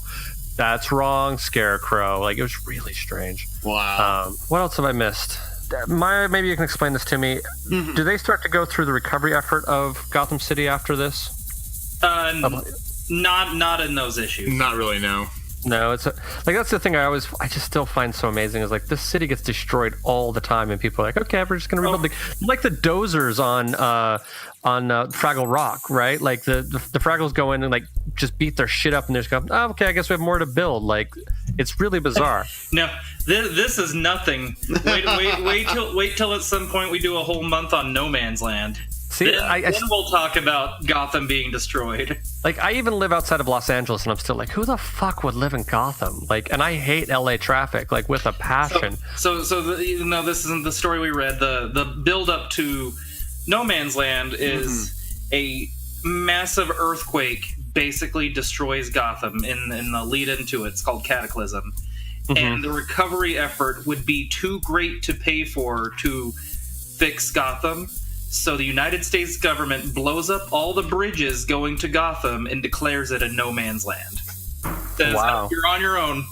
that's wrong, Scarecrow. Like, it was really strange. Wow. What else have I missed? Maya, maybe you can explain this to me. Do they start to go through the recovery effort of Gotham City after this? Not in those issues. Not really, no. No, it's that's the thing I just still find so amazing is like this city gets destroyed all the time, and people are like, okay, we're just gonna rebuild like the dozers on Fraggle Rock, right? Like the Fraggles go in and like just beat their shit up, and they just go, oh, okay, I guess we have more to build. Like, it's really bizarre. No, this is nothing. Wait till at some point we do a whole month on No Man's Land. See, then we'll talk about Gotham being destroyed. Like, I even live outside of Los Angeles, and I'm still like, who the fuck would live in Gotham? Like, and I hate LA traffic, like, with a passion. So this isn't the story we read. The build up to No Man's Land is a massive earthquake basically destroys Gotham in the lead into it. It's called Cataclysm. And the recovery effort would be too great to pay for to fix Gotham. So the United States government blows up all the bridges going to Gotham and declares it a no man's land. Says, wow. You're on your own.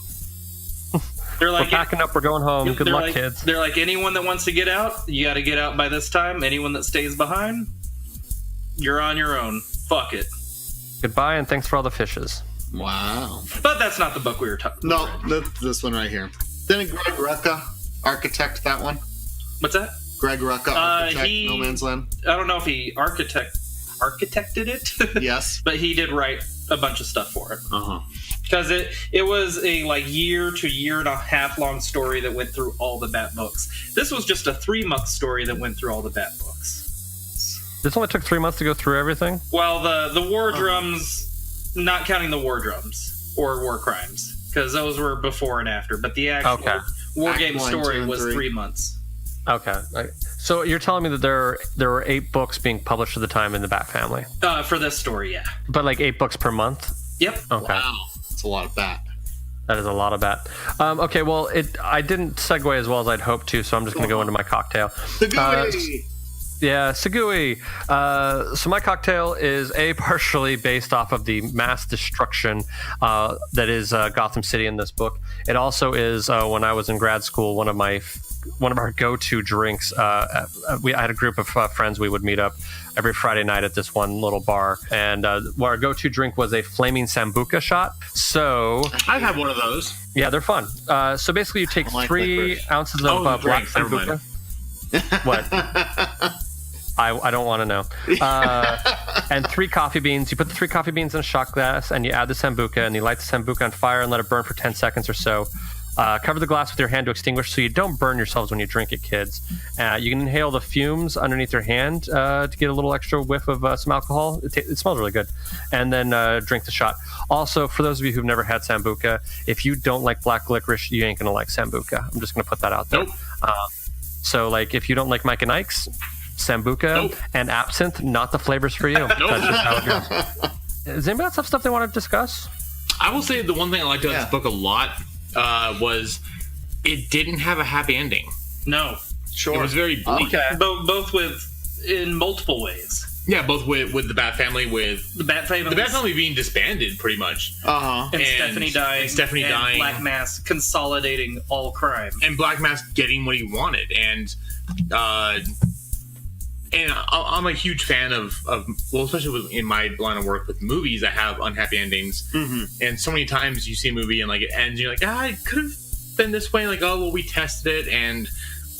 They're we're like, packing up. We're going home. Good they're luck, like, kids. They're like, anyone that wants to get out, you got to get out by this time. Anyone that stays behind, you're on your own. Fuck it. Goodbye, and thanks for all the fishes. Wow. But that's not the book we were talking about. No, that's this one right here. Didn't Greg Rucka architect that one? What's that? Greg Rucka architect No Man's Land? I don't know if he architected it. Yes. But he did write a bunch of stuff for it. Uh-huh. Because it was a year to year and a half long story that went through all the Bat books. This was just a 3-month story that went through all the Bat books. This only took 3 months to go through everything? Well, the war drums, not counting the war drums or war crimes, because those were before and after. But the actual war game story was 3 months. Okay. So you're telling me that there were 8 books being published at the time in the Bat family? For this story, yeah. But 8 books per month? Yep. Okay. Wow. That's a lot of Bat. That is a lot of Bat. Okay, well, I didn't segue as well as I'd hoped to, so I'm just going to go into my cocktail. Yeah, Segui. So my cocktail is partially based off of the mass destruction that is Gotham City in this book. It also is when I was in grad school, one of our go-to drinks. I had a group of friends. We would meet up every Friday night at this one little bar, and our go-to drink was a flaming sambuca shot. So I've had one of those. Yeah, they're fun. So basically, you take 3 ounces of black sambuca. What? I don't want to know. And 3 coffee beans. You put the 3 coffee beans in a shot glass, and you add the sambuca, and you light the sambuca on fire and let it burn for 10 seconds or so. Cover the glass with your hand to extinguish so you don't burn yourselves when you drink it, kids. You can inhale the fumes underneath your hand to get a little extra whiff of some alcohol. It smells really good. And then drink the shot. Also, for those of you who've never had sambuca, if you don't like black licorice, you ain't going to like sambuca. I'm just going to put that out there. Nope. So, if you don't like Mike and Ike's, sambuca and absinthe, not the flavors for you. That's just how it goes. Does anybody else have stuff they want to discuss? I will say the one thing I liked about this book a lot was it didn't have a happy ending. No. Sure. It was very bleak. Okay. Both in multiple ways. Yeah, both with the Bat family, with the Bat family being disbanded, pretty much. And Stephanie dying. And Black Mass consolidating all crime. And Black Mass getting what he wanted. And I'm a huge fan of especially in my line of work with movies that have unhappy endings. Mm-hmm. And so many times you see a movie and it ends, and you're like, it could have been this way. We tested it, and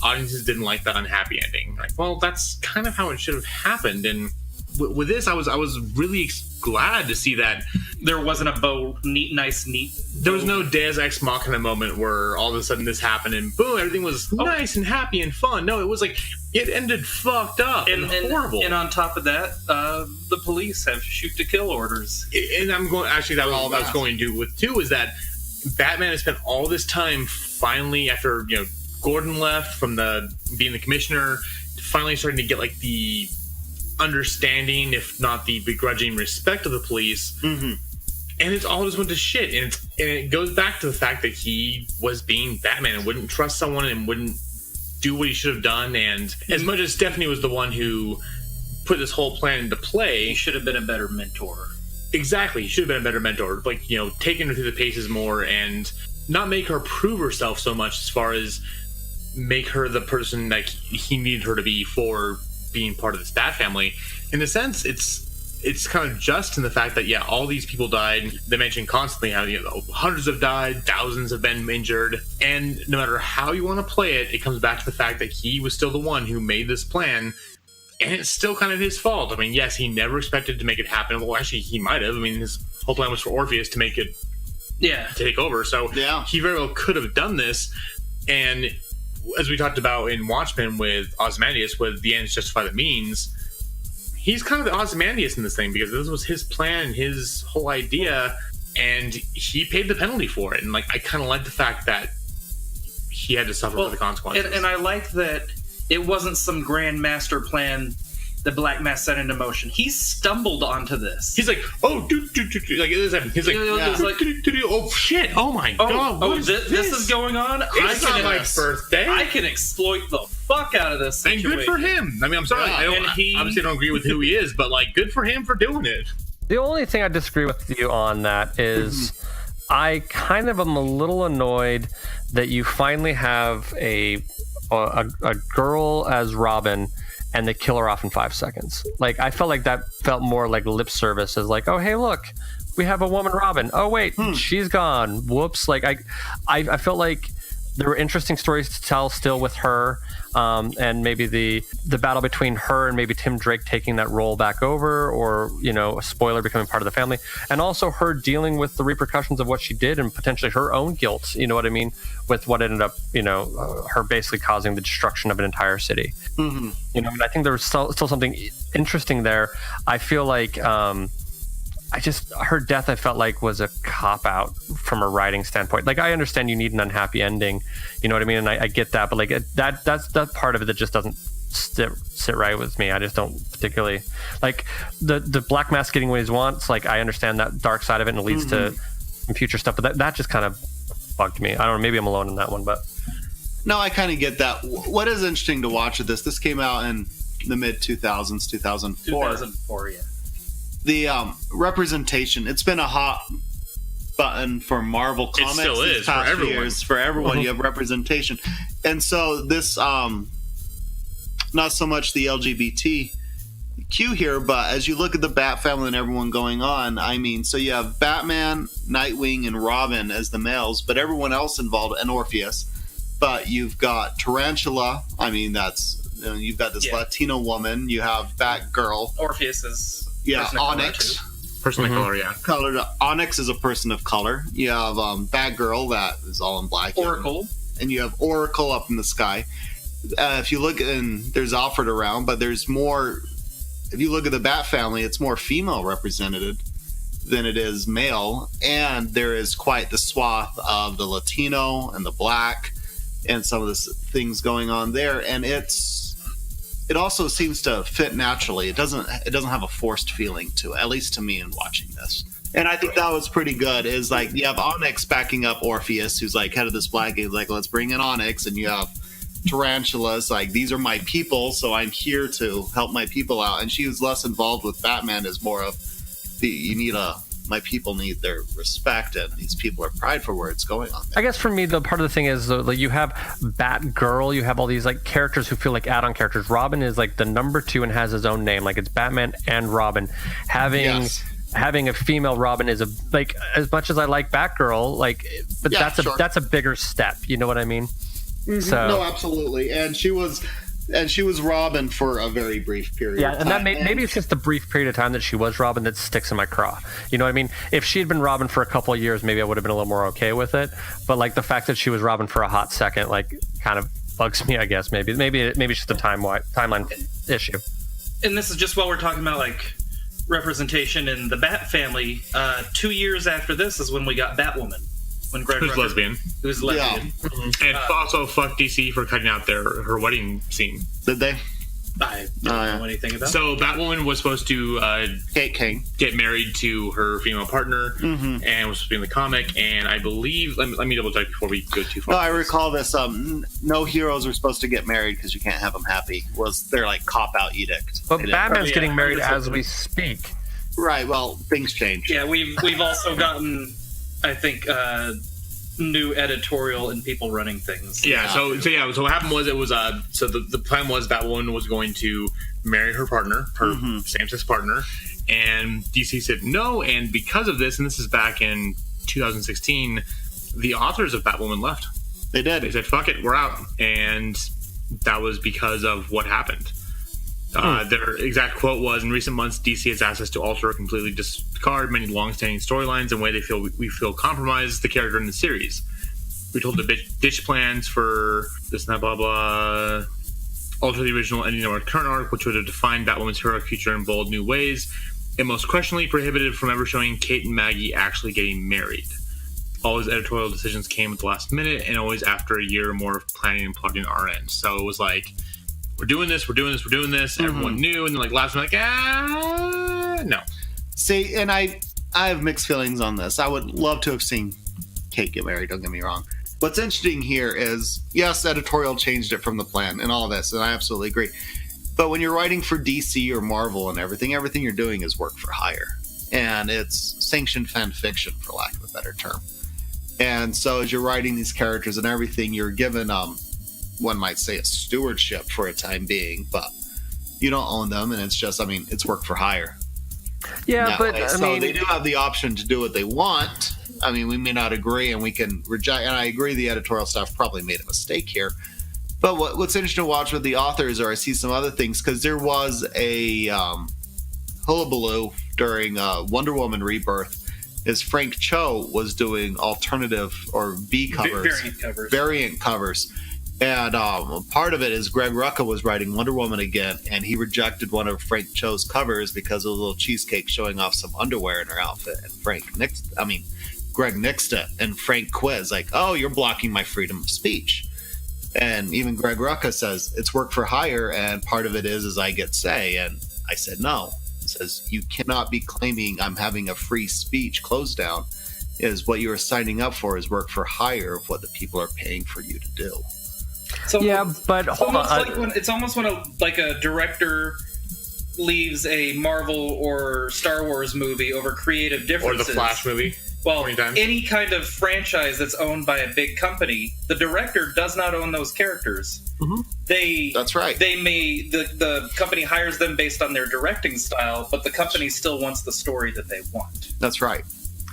audiences didn't like that unhappy ending. Well, that's kind of how it should have happened. And with this, I was really glad to see that there wasn't a nice. There was no Deus Ex Machina moment where all of a sudden this happened and boom, everything was nice and happy and fun. No, it was it ended fucked up and horrible. And on top of that, the police have shoot-to-kill orders. And I'm going. Actually, that was all I was going to do with too. Is that Batman has spent all this time finally after Gordon left from being the commissioner, finally starting to get the understanding, if not the begrudging respect of the police. Mm-hmm. And it's all just went to shit. And it goes back to the fact that he was being Batman and wouldn't trust someone and wouldn't do what he should have done. And as much as Stephanie was the one who put this whole plan into play, he should have been a better mentor. Exactly. He should have been a better mentor. Taking her through the paces more and not make her prove herself so much as far as make her the person that he needed her to be for being part of this Bat family. In a sense, it's kind of just in the fact that all these people died. They mention constantly how hundreds have died, thousands have been injured, and no matter how you want to play it, it comes back to the fact that he was still the one who made this plan, and it's still kind of his fault. I mean, yes, he never expected to make it happen. Well, actually, he might have. I mean, his whole plan was for Orpheus to make it, to take over. So he very well could have done this, and as we talked about in Watchmen with Ozymandias, with the ends justify the means, he's kind of the Ozymandias in this thing because this was his plan, his whole idea, and he paid the penalty for it. And I kind of like the fact that he had to suffer for the consequences. And I like that it wasn't some grand master plan that Black Mass set into motion. He stumbled onto this. He's like, oh shit, oh my god, this is going on. It's not my birthday. I can exploit the fuck out of this situation. And good for him. I mean, I'm sorry, I obviously don't agree with who he is, but good for him for doing it. The only thing I disagree with you on that is I kind of am a little annoyed that you finally have a girl as Robin and they kill her off in 5 seconds. Like, I felt like that felt more like lip service, as like, oh, hey, look, we have a woman Robin. Oh, wait, she's gone. Whoops. Like, I felt like there were interesting stories to tell still with her, and maybe the battle between her and maybe Tim Drake taking that role back over, or, you know, a spoiler, becoming part of the family, and also her dealing with the repercussions of what she did and potentially her own guilt, you know what I mean, with what ended up, you know, her basically causing the destruction of an entire city. Mm-hmm. You know, and I think there was still something interesting there. I feel like her death, I felt like, was a cop-out from a writing standpoint. Like, I understand you need an unhappy ending, you know what I mean? And I get that, but like that's that part of it that just doesn't sit right with me. I just don't particularly like the Black Mask getting what he wants. Like, I understand that dark side of it, and it leads to some future stuff, but that just kind of bugged me. I don't know, maybe I'm alone in that one, but no, I kind of get that. What is interesting to watch with this came out in the mid 2000s, 2004, yeah. The representation, it's been a hot button for Marvel Comics. It still is, for everyone. Years. For everyone, you have representation. And so this, not so much the LGBTQ here, but as you look at the Bat family and everyone going on, I mean, so you have Batman, Nightwing, and Robin as the males, but everyone else involved, and Orpheus. But you've got Tarantula, I mean, you've got this Latino woman, you have Batgirl. Orpheus is... Yeah, Onyx. Person of color, yeah. Onyx is a person of color. You have Batgirl, that is all in black. Oracle. And you have Oracle up in the sky. If you look, and there's Alfred around, but there's more... If you look at the Bat family, it's more female represented than it is male. And there is quite the swath of the Latino and the black and some of the things going on there. And it also seems to fit naturally. It doesn't have a forced feeling to it, at least to me in watching this. And I think that was pretty good. Is like, you have Onyx backing up Orpheus, who's like head of this black game, like, let's bring in Onyx. And you have Tarantula's like, these are my people, so I'm here to help my people out. And she was less involved with Batman, as more of my people need their respect, and these people are prideful where it's going on there. I guess for me, the part of the thing is, like, you have Batgirl, you have all these like characters who feel like add-on characters. Robin is like the number 2 and has his own name. Like, it's Batman and Robin. Having a female Robin is like, as much as I like Batgirl, like, but that's a bigger step. You know what I mean? Mm-hmm. So no, absolutely. And she was Robin for a very brief period. Yeah, and that maybe it's just the brief period of time that she was Robin that sticks in my craw. You know what I mean? If she had been Robin for a couple of years, maybe I would have been a little more okay with it. But like, the fact that she was Robin for a hot second, like, kind of bugs me. I guess maybe it's just a timeline issue. And this is just while we're talking about like representation in the Bat family. 2 years after this is when we got Batwoman. Who's lesbian. Who's lesbian. Yeah. Mm-hmm. And also fuck DC for cutting out her wedding scene. Did they? I don't know anything about. So Batwoman was supposed to get married to her female partner, and was supposed to be in the comic. And I believe, let me double check before we go too far. No, I recall this. No heroes are supposed to get married because you can't have them happy. Was their like cop out edict? But Batman's getting married as we speak. Right. Well, things change. Yeah, we've also gotten, I think, new editorial and people running things. Yeah. So what happened was, it was so the plan was that woman was going to marry her partner, her same-sex partner, and DC said no. And because of this, and this is back in 2016, the authors of Batwoman left. They did. They said, "Fuck it, we're out," and that was because of what happened. Their exact quote was, "In recent months, DC has asked us to alter or completely discard many long-standing storylines in a way we feel compromise the character in the series. We told to ditch plans for this and that, blah, blah, alter the original ending of our current arc, which would have defined Batwoman's heroic future in bold new ways, and most questionably prohibited from ever showing Kate and Maggie actually getting married. All his editorial decisions came at the last minute, and always after a year or more of planning and plotting our end." So it was like, we're doing this. Everyone knew, and then like last minute, no. See, and I have mixed feelings on this. I would love to have seen Kate get married, don't get me wrong. What's interesting here is, yes, editorial changed it from the plan and all this, and I absolutely agree. But when you're writing for DC or Marvel and everything you're doing is work for hire. And it's sanctioned fan fiction, for lack of a better term. And so as you're writing these characters and everything, you're given, one might say, a stewardship for a time being, but you don't own them, and it's just, I mean, it's work for hire. Yeah, but I mean, they do have the option to do what they want. I mean, we may not agree, and we can reject. And I agree, the editorial staff probably made a mistake here. But what's interesting to watch with the authors, or I see some other things, because there was a hullabaloo during Wonder Woman Rebirth, is Frank Cho was doing alternative or B covers, variant covers. And part of it is Greg Rucka was writing Wonder Woman again, and he rejected one of Frank Cho's covers because of a little cheesecake showing off some underwear in her outfit. And Greg nixed it, and Frank quiz like, "Oh, you're blocking my freedom of speech." And even Greg Rucka says it's work for hire, and part of it is I get say. And I said no. He says you cannot be claiming I'm having a free speech close down. Is what you are signing up for is work for hire of what the people are paying for you to do. So yeah, but hold on. It's almost when a director leaves a Marvel or Star Wars movie over creative differences. Or the Flash movie. Well, any kind of franchise that's owned by a big company, the director does not own those characters. Mm-hmm. That's right. The company hires them based on their directing style, but the company still wants the story that they want. That's right.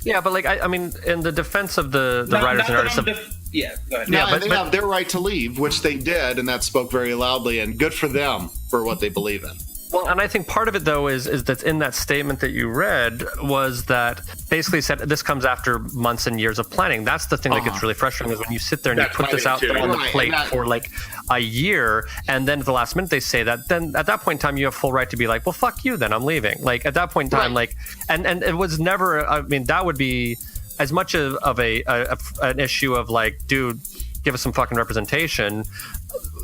Yeah, but I mean, in the defense of the writers and artists. Yeah, go ahead. Yeah, they have their right to leave, which they did, and that spoke very loudly, and good for them for what they believe in. Well, and I think part of it, though, is that in that statement that you read was that basically said this comes after months and years of planning. That's the thing that gets really frustrating is when you sit there and you put this out there on the plate for like a year, and then at the last minute they say that, then at that point in time you have full right to be like, well, fuck you, then I'm leaving. Like at that point in time, like, and it was never, I mean, that would be as much of an issue of like, dude, give us some fucking representation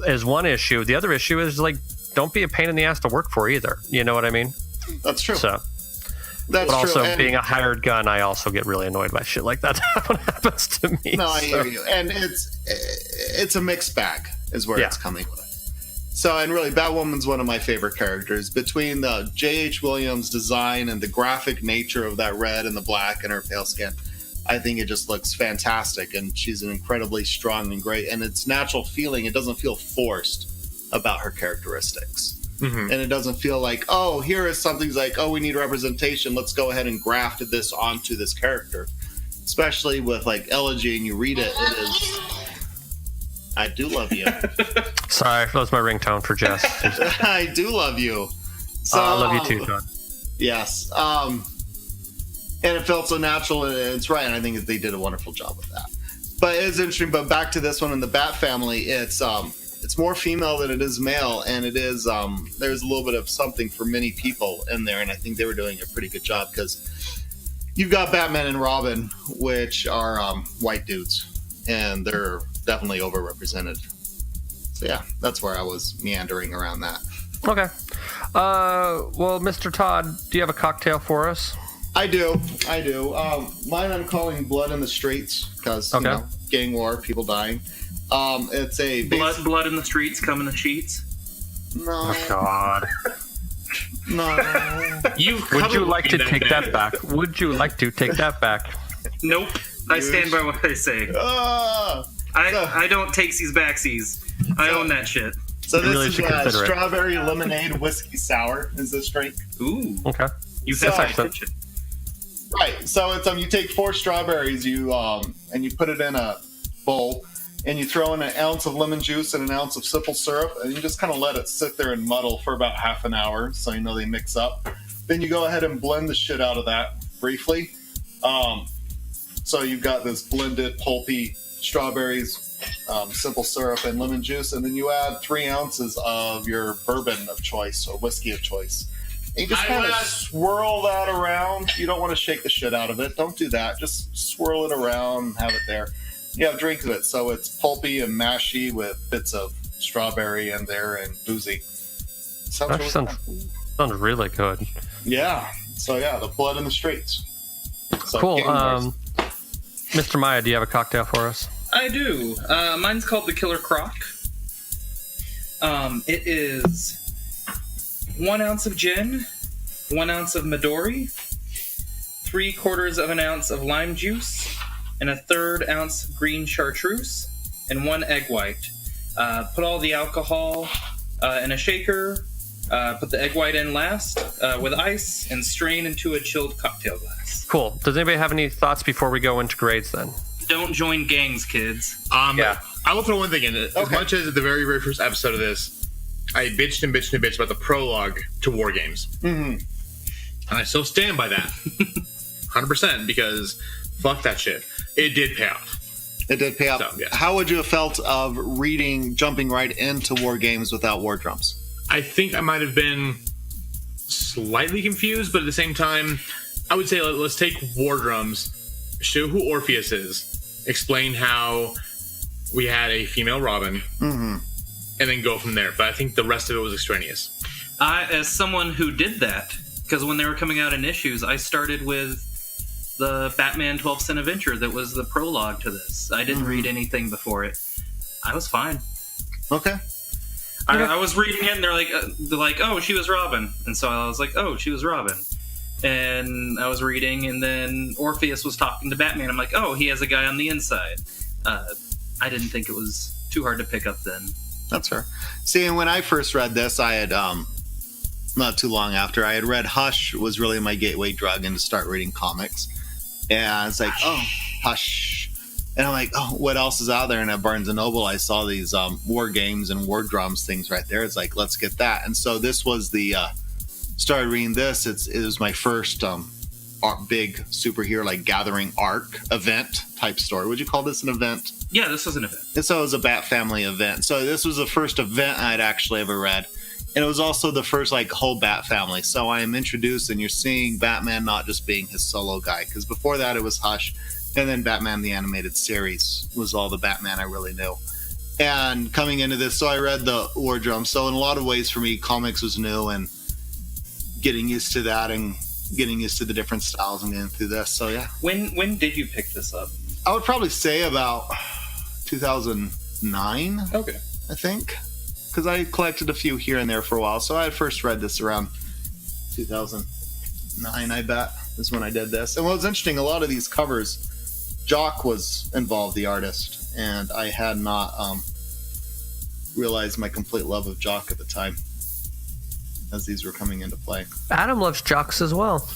is one issue. The other issue is like, don't be a pain in the ass to work for either. You know what I mean? That's true. So, but also true. Being a hired gun, I also get really annoyed by shit like that when it happens to me. No, I hear you. And it's a mixed bag is where it's coming with. So, and really, Batwoman's one of my favorite characters. Between the J.H. Williams design and the graphic nature of that red and the black and her pale skin, I think it just looks fantastic. And she's an incredibly strong and great. And it's natural feeling. It doesn't feel forced about her characteristics. And it doesn't feel like, oh, here is something like, oh, we need representation, let's go ahead and graft this onto this character. Especially with like Elegy, and you read it, it is I do love you. Sorry, that was my ringtone for Jess. I do love you. So, I love you too, Todd. Yes. And it felt so natural, and it's right, and I think they did a wonderful job with that. But it is interesting, but back to this one in the Bat family, it's more female than it is male, and it is there's a little bit of something for many people in there, and I think they were doing a pretty good job because you've got Batman and Robin, which are white dudes, and they're definitely overrepresented. So yeah, that's where I was meandering around that. Okay. Well, Mr. Todd, do you have a cocktail for us? I do. Mine I'm calling Blood in the Streets because, you know, gang war, people dying. It's a blood in the streets, come in the sheets. No. Oh God. No. Would you like to take that back? Would you like to take that back? Nope. I stand by what I say. I don't takesies backsies. I own that shit. So this is strawberry lemonade whiskey sour. Is this drink? Ooh. Okay. Right. So it's you take 4 strawberries, and you put it in a bowl. And you throw in 1 ounce of lemon juice and 1 ounce of simple syrup, and you just kind of let it sit there and muddle for about half an hour so you know they mix up. Then you go ahead and blend the shit out of that briefly. So you've got this blended, pulpy strawberries, simple syrup, and lemon juice, and then you add 3 ounces of your bourbon of choice or whiskey of choice. And you just kind of swirl that around. You don't want to shake the shit out of it. Don't do that. Just swirl it around and have it there. You have drinks of it, so it's pulpy and mashy with bits of strawberry in there and boozy. Sounds really good. Yeah. So yeah, the Blood in the Streets. So cool. Mr. Maya, do you have a cocktail for us? I do. Mine's called the Killer Croc. It is 1 ounce of gin, 1 ounce of Midori, 3/4 of an ounce of lime juice, and a 1/3 ounce green chartreuse, and 1 egg white. Put all the alcohol in a shaker. Put the egg white in last with ice, and strain into a chilled cocktail glass. Cool. Does anybody have any thoughts before we go into grades then? Don't join gangs, kids. Yeah. I will throw one thing in. As much as at the very, very first episode of this, I bitched and bitched and bitched about the prologue to War Games. Mm-hmm. And I still stand by that. 100%, because fuck that shit. It did pay off. It did pay off. So, yes. How would you have felt of jumping right into War Games without War Drums? I think I might have been slightly confused, but at the same time, I would say let's take War Drums, show who Orpheus is, explain how we had a female Robin, and then go from there. But I think the rest of it was extraneous. As someone who did that, because when they were coming out in issues, I started with the Batman 12th Cent Adventure that was the prologue to this. I didn't read anything before it. I was fine. Okay. I was reading it, and they're like, oh, she was Robin. And so I was like, oh, she was Robin. And I was reading, and then Orpheus was talking to Batman. I'm like, oh, he has a guy on the inside. I didn't think it was too hard to pick up then. That's fair. See, and when I first read this, I had, not too long after, I had read Hush was really my gateway drug into start reading comics. And it's like, oh, Hush. And I'm like, oh, what else is out there? And at Barnes & Noble, I saw these War Games and War Drums things right there. It's like, let's get that. And so this was started reading this. It was my first big superhero, like, gathering arc event type story. Would you call this an event? Yeah, this was an event. And so it was a Bat Family event. So this was the first event I'd actually ever read. And it was also the first, like, whole Bat Family. So I am introduced, and you're seeing Batman not just being his solo guy. Because before that, it was Hush. And then Batman the Animated Series was all the Batman I really knew. And coming into this, so I read the War Drum. So in a lot of ways for me, comics was new, and getting used to that and getting used to the different styles and getting through this. So yeah. When did you pick this up? I would probably say about 2009. Okay. I think. Because I collected a few here and there for a while. So I had first read this around 2009, I bet, is when I did this. And what was interesting, a lot of these covers, Jock was involved, the artist, and I had not realized my complete love of Jock at the time as these were coming into play. Adam loves Jocks as well.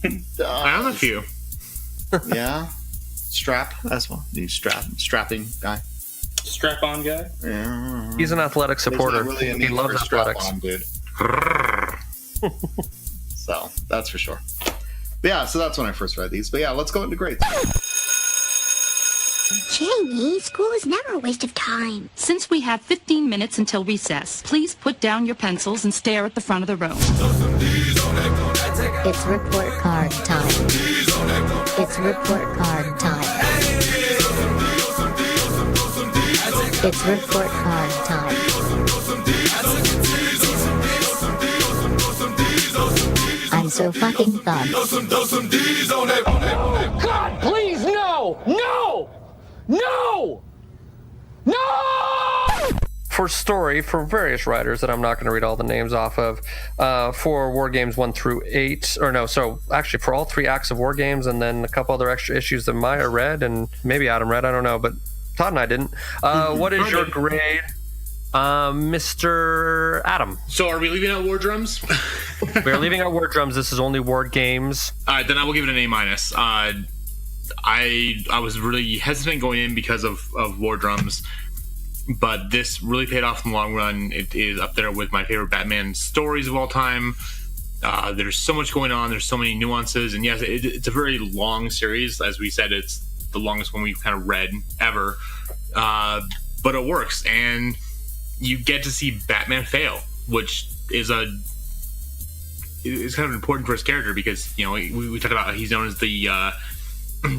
I own a few. Yeah. Strap as well. The strapping guy. Strap-on guy? Yeah. He's an athletic supporter. Really he loves athletics. Strap-on, dude. So, that's for sure. But yeah, so that's when I first read these. But yeah, let's go into grades. Jamie, school is never a waste of time. Since we have 15 minutes until recess, please put down your pencils and stare at the front of the room. It's report card time. It's report card time. It's report card time. I'm so fucking fun. God, please, no! No! No! No! For story, for various writers that I'm not going to read all the names off of, for War Games 1 through 8, or no, so actually for all 3 acts of War Games, and then a couple other extra issues that Maya read, and maybe Adam read, I don't know, but Todd and I didn't. What is your grade, Mr. Adam? So are we leaving out War Drums? We're leaving out War Drums. This is only War Games. All right, then I will give it an A-. I was really hesitant going in because of War Drums, but this really paid off in the long run. It is up there with my favorite Batman stories of all time. There's so much going on. There's so many nuances. And yes, it's a very long series. As we said, it's the longest one we've kind of read ever. But it works. And you get to see Batman fail, which is kind of important for his character because, you know, we talked about how he's known as the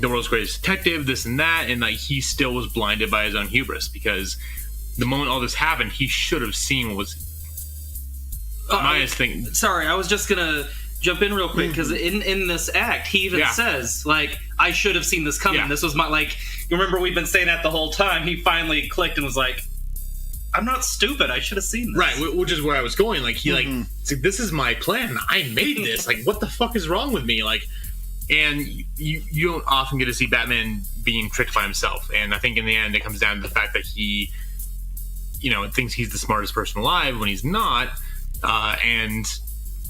world's greatest detective, this and that, and like he still was blinded by his own hubris because the moment all this happened, he should have seen what was Maya's thing. Sorry, I was just gonna jump in real quick because in this act, he even says, like, I should have seen this coming. Yeah. This was my, like, you remember we've been saying that the whole time. He finally clicked and was like, I'm not stupid. I should have seen this. Right, which is where I was going. Like, he, like, this is my plan. I made this. Like, what the fuck is wrong with me? Like, And you don't often get to see Batman being tricked by himself. And I think in the end it comes down to the fact that he, thinks he's the smartest person alive when he's not. And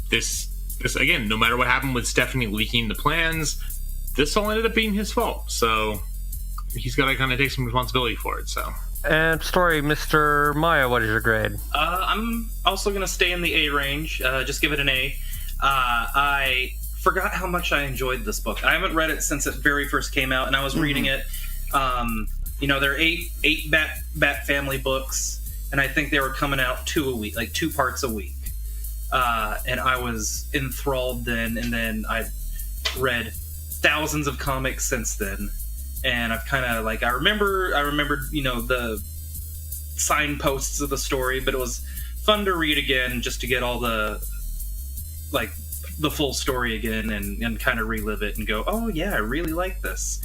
this again, no matter what happened with Stephanie leaking the plans, this all ended up being his fault. So he's got to kind of take some responsibility for it. So. And story, Mr. Maya, what is your grade? I'm also going to stay in the A range. Just give it an A. I forgot how much I enjoyed this book. I haven't read it since it very first came out, and I was reading it. There are eight Bat Family books, and I think they were coming out 2 a week, like 2 parts a week. And I was enthralled then, and then I've read thousands of comics since then. And I've kind of I remembered, the signposts of the story, but it was fun to read again just to get all the full story again and kind of relive it and go, oh yeah, I really like this.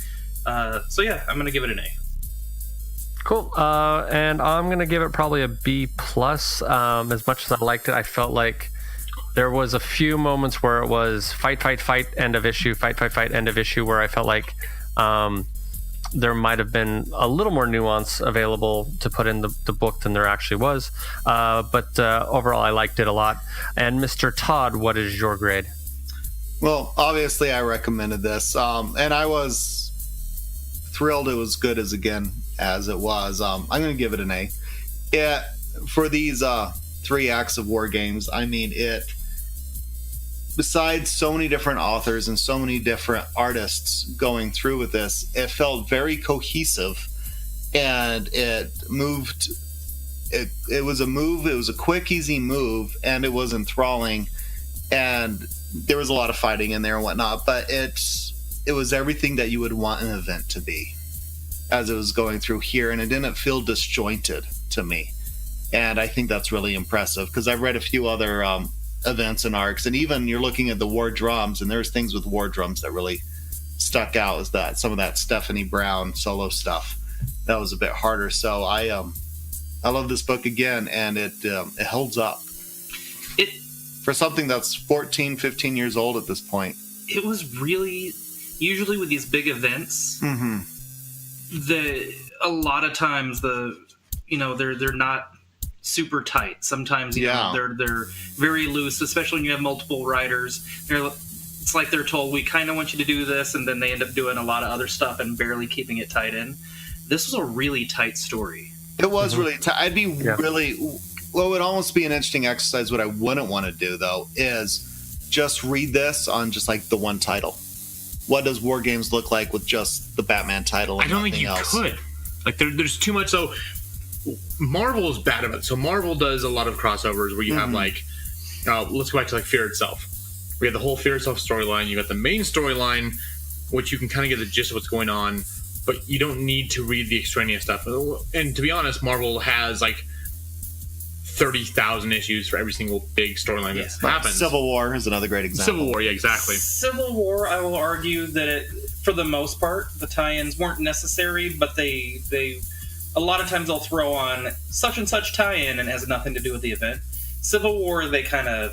So yeah, I'm going to give it an A. Cool. And I'm going to give it probably a B+. As much as I liked it, I felt like there was a few moments where it was fight, end of issue, fight, end of issue, where I felt like there might have been a little more nuance available to put in the book than there actually was. But overall, I liked it a lot. And Mr. Todd, what is your grade? Well, obviously, I recommended this. And I was thrilled it was good as it was. I'm going to give it an A. For these 3 acts of War Games, I mean, besides so many different authors and so many different artists going through with this, it felt very cohesive, and it moved. It was a quick, easy move, and it was enthralling, and there was a lot of fighting in there and whatnot, but it was everything that you would want an event to be as it was going through here, and it didn't feel disjointed to me. And I think that's really impressive, because I've read a few other events and arcs, and even you're looking at the War Drums, and there's things with War Drums that really stuck out, is that some of that Stephanie Brown solo stuff that was a bit harder. So I love this book again, and it holds up for something that's 14, 15 years old at this point. It was really, usually with these big events, a lot of times they're not super tight. Sometimes they're very loose, especially when you have multiple writers. It's like they're told, we kind of want you to do this, and then they end up doing a lot of other stuff and barely keeping it tight in. This was a really tight story. It was really tight. I'd be really... Well, it would almost be an interesting exercise. What I wouldn't want to do, though, is just read this on just the one title. What does War Games look like with just the Batman title and nothing else? I don't think you could. There's too much... So Marvel is bad about it. So Marvel does a lot of crossovers where you have let's go back to Fear Itself. We have the whole Fear Itself storyline. You got the main storyline, which you can kind of get the gist of what's going on, but you don't need to read the extraneous stuff. And to be honest, Marvel has 30,000 issues for every single big storyline that happens. Civil War is another great example. Civil War, yeah, exactly. Civil War, I will argue that for the most part, the tie-ins weren't necessary, but they a lot of times they'll throw on such and such tie-in and has nothing to do with the event. Civil War, they kind of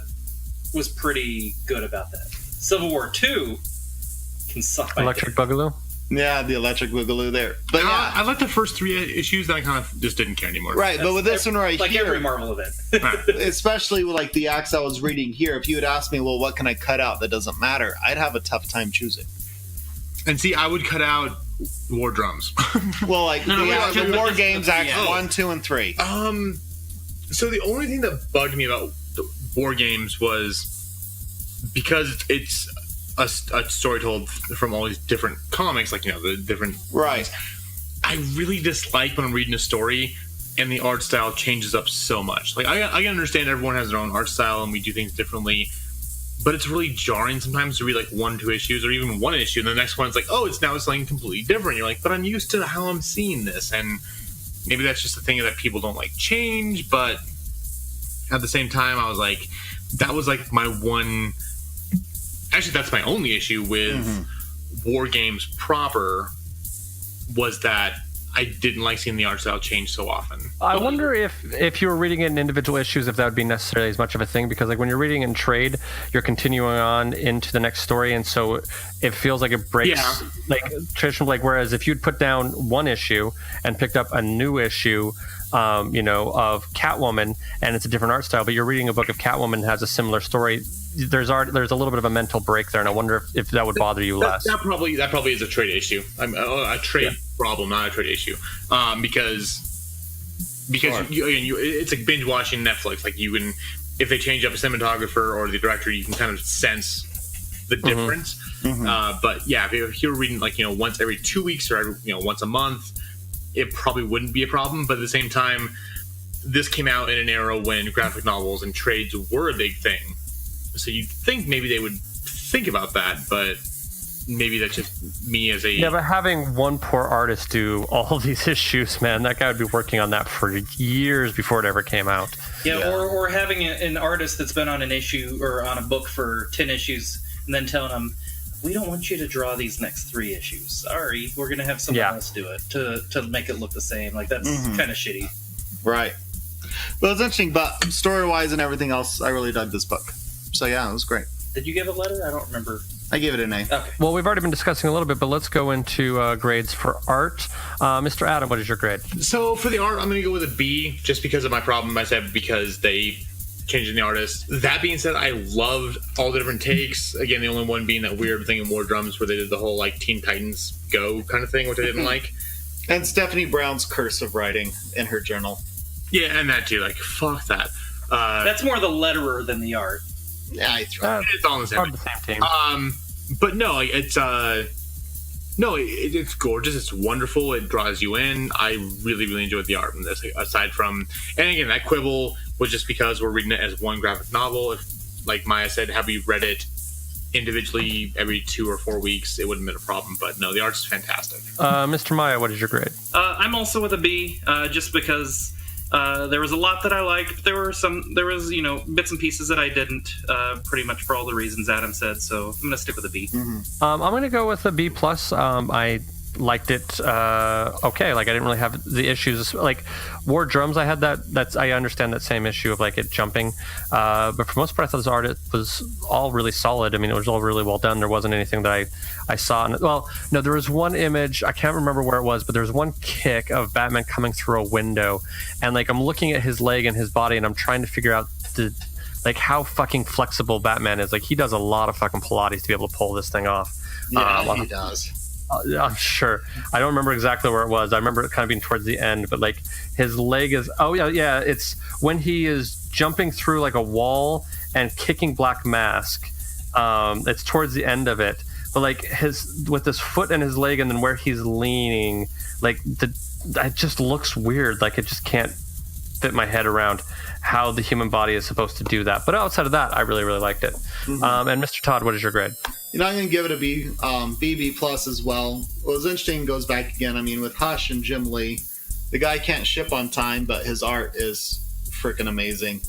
was pretty good about that. Civil War 2 can suck my Electric Boogaloo? Yeah, the Electric Boogaloo there. But I like the first 3 issues, then I kind of just didn't care anymore. Right, but with this one right here... every Marvel event. Especially with the acts I was reading here, if you had asked me, well, what can I cut out that doesn't matter, I'd have a tough time choosing. And see, I would cut out War Drums. Well, the War Games Acts 1, 2, and 3. So the only thing that bugged me about the War Games was because it's a story told from all these different comics, the different... Right. I really dislike when I'm reading a story and the art style changes up so much. I understand everyone has their own art style and we do things differently, but it's really jarring sometimes to read 1, 2 issues or even one issue, and the next one it's now something completely different. You're but I'm used to how I'm seeing this, and maybe that's just a thing that people don't change, but at the same time I was that was my one... Actually, that's my only issue with War Games proper, was that I didn't like seeing the art style change so often. I wonder if you were reading it in individual issues, if that would be necessarily as much of a thing, because like when you're reading in trade, you're continuing on into the next story, and so it feels like it breaks like traditional. Like whereas if you'd put down one issue and picked up a new issue, of Catwoman, and it's a different art style, but you're reading a book of Catwoman that has a similar story. There's a little bit of a mental break there, and I wonder if that would bother you less. That probably is a trade issue. A trade problem, not a trade issue. Because it's like binge watching Netflix. Like you can, if they change up a cinematographer or the director, you can kind of sense the difference. But yeah, if you're reading like once every 2 weeks or once a month, it probably wouldn't be a problem. But at the same time, this came out in an era when graphic novels and trades were a big thing. So you'd think maybe they would think about that, but maybe that's just me as a... Yeah, but having one poor artist do all these issues, man, that guy would be working on that for years before it ever came out. Yeah. Or having an artist that's been on an issue or on a book for 10 issues and then telling them, we don't want you to draw these next 3 issues. Sorry, we're going to have someone else do it to make it look the same. Like, that's kind of shitty. Right. Well, it's interesting, but story-wise and everything else, I really dug this book. So yeah, it was great. Did you give a letter? I don't remember. I gave it an A. Okay. Well, we've already been discussing a little bit, but let's go into grades for art. Mr. Adam, what is your grade? So for the art, I'm going to go with a B, just because of my problem. I said because they changed the artist. That being said, I loved all the different takes. Again, the only one being that weird thing in War Drums where they did the whole like Teen Titans Go kind of thing, which I didn't like. And Stephanie Brown's cursive writing in her journal. Yeah, and that too. Like, fuck that. That's more the letterer than the art. Yeah, it's all in the same team. But no, it's it's gorgeous. It's wonderful. It draws you in. I really, really enjoyed the art in this. Aside from, and again, that quibble was just because we're reading it as one graphic novel. If, like Maya said, have we read it individually every 2 or 4 weeks, it wouldn't have been a problem. But no, the art's fantastic. Mr. Maya, what is your grade? I'm also with a B, just because. There was a lot that I liked, but there was bits and pieces that I didn't, pretty much for all the reasons Adam said, so I'm going to stick with a B. I'm going to go with a B+. I liked it okay. Like, I didn't really have the issues. Like, War Drums, I had that. I understand that same issue of, like, it jumping. But for the most part, I thought this art was all really solid. I mean, it was all really well done. There wasn't anything that I saw. Well, no, there was one image. I can't remember where it was, but there was one kick of Batman coming through a window. And, like, I'm looking at his leg and his body, and I'm trying to figure out how fucking flexible Batman is. Like, he does a lot of fucking Pilates to be able to pull this thing off. Yeah, he does. I'm sure. I don't remember exactly where it was. I remember it kind of being towards the end, but like his leg is. Oh yeah. It's when he is jumping through like a wall and kicking Black Mask. It's towards the end of it, but like with his foot and his leg, and then where he's leaning, like it just looks weird. Like it just can't fit my head around how the human body is supposed to do that. But outside of that, I really, really liked it. And Mr. Todd, what is your grade? I'm going to give it a B, B+ as well. What was interesting goes back again. I mean, with Hush and Jim Lee, the guy can't ship on time, but his art is freaking amazing.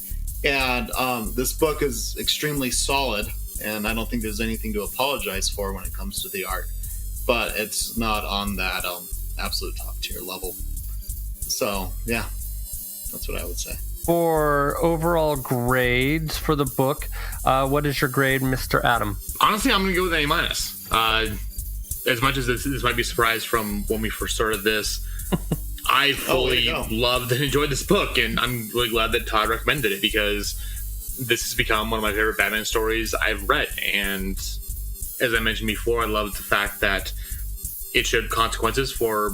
And this book is extremely solid, and I don't think there's anything to apologize for when it comes to the art. But it's not on that absolute top tier level. So, yeah, that's what I would say. For overall grades for the book, what is your grade, Mr. Adam? Honestly, I'm going to go with A-. As much as this might be a surprise from when we first started this, I fully loved and enjoyed this book, and I'm really glad that Todd recommended it, because this has become one of my favorite Batman stories I've read. And as I mentioned before, I loved the fact that it showed consequences for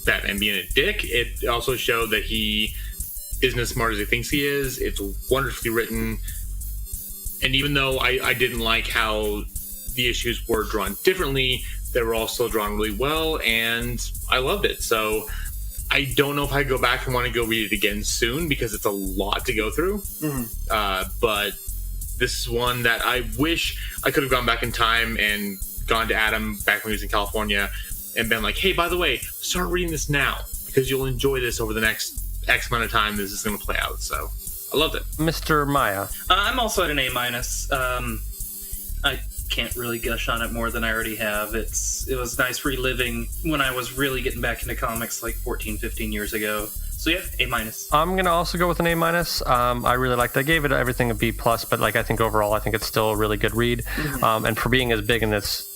Batman being a dick. It also showed that he isn't as smart as he thinks he is. It's wonderfully written. And even though I didn't like how the issues were drawn differently, they were all still drawn really well, and I loved it. So I don't know if I go back and want to go read it again soon, because it's a lot to go through. But this is one that I wish I could have gone back in time and gone to Adam back when he was in California and been like, hey, by the way, start reading this now, because you'll enjoy this over the next X amount of time this is going to play out. So I loved it. Mr. Maya. I'm also at an A-. can't really gush on it more than I already have. It was nice reliving when I was really getting back into comics like 14, 15 years ago. So yeah, A-. I'm going to also go with an A-. I really liked it. I gave it everything a B+, but like I think overall, I think it's still a really good read. Mm-hmm. And for being as big and as